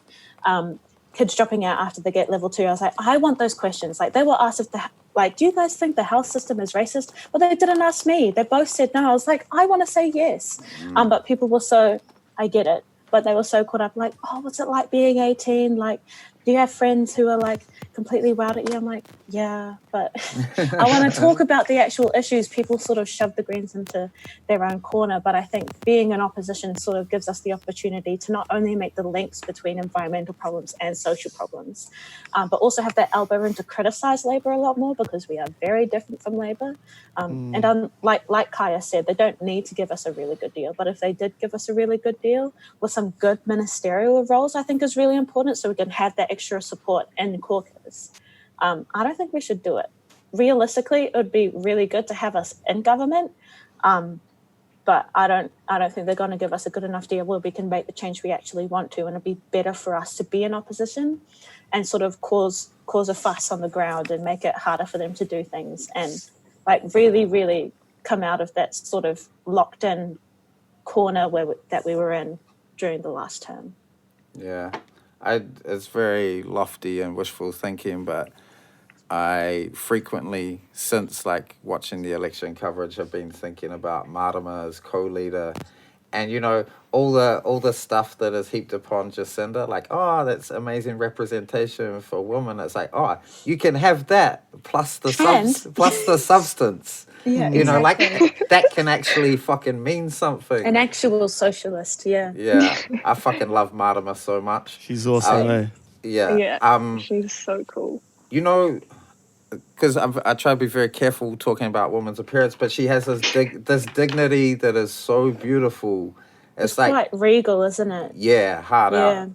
kids dropping out after they get level 2. I was like, I want those questions. Like they were asked if do you guys think the health system is racist? Well, they didn't ask me. They both said no. I was like, I want to say yes. But people were so, I get it. But they were so caught up like, oh, what's it like being 18? Like, do you have friends who are like completely wild at you? I'm like, yeah, but I want to talk about the actual issues. People sort of shove the Greens into their own corner. But I think being in opposition sort of gives us the opportunity to not only make the links between environmental problems and social problems, but also have that elbow room to criticise Labour a lot more because we are very different from Labour. And like Kaya said, they don't need to give us a really good deal. But if they did give us a really good deal with some good ministerial roles, I think is really important so we can have that extra support in the caucus. I don't think we should do it. Realistically, it would be really good to have us in government, but I don't think they're going to give us a good enough deal where we can make the change we actually want to, and it'd be better for us to be in opposition and sort of cause a fuss on the ground and make it harder for them to do things and like really, really come out of that sort of locked in corner that we were in during the last term. Yeah, it's very lofty and wishful thinking, but I frequently, since like watching the election coverage, have been thinking about Marama as co-leader, and you know all the stuff that is heaped upon Jacinda, like plus that's amazing representation for women. It's like you can have that plus the plus the substance. Yeah, you know, exactly. like that can actually fucking mean something. An actual socialist, yeah. Yeah, I fucking love Marama so much. She's awesome, eh? Yeah. She's so cool. You know, because I try to be very careful talking about women's appearance, but she has this dignity that is so beautiful. It's like quite regal, isn't it? Yeah, hard Yeah. out.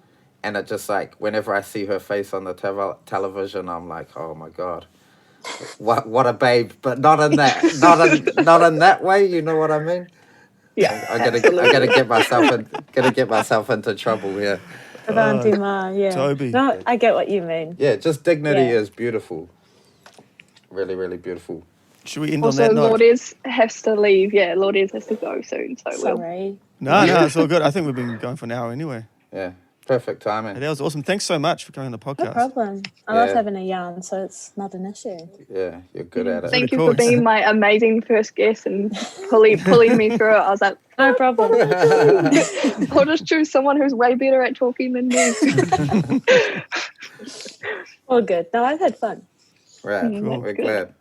And it just like whenever I see her face on the television, I'm like, oh my god, what a babe! But not in that, not in that way. You know what I mean? Yeah, I gotta get myself into trouble here. Auntie Ma, yeah. Toby. No, I get what you mean. Yeah, just dignity Yeah. is beautiful. Really, really beautiful. Should we end Also, on that note? Lourdes has to leave. Yeah, Lourdes has to go soon. So we'll. Sorry. No, it's all good. I think we've been going for an hour anyway. Yeah, perfect timing. Hey, that was awesome. Thanks so much for coming on the No podcast. problem. I love Yeah. having a yarn, so it's not an issue. Yeah, you're good at it. Thank you Really for cool. being my amazing first guest and pulling me through it. I was like, No problem. I'll just choose someone who's way better at talking than me. All good. No, I've had fun. Right, Cool. we're Good. glad.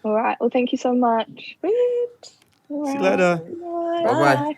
All right. Well, thank you so much. Sweet. All See you right. later. Bye. Bye-bye.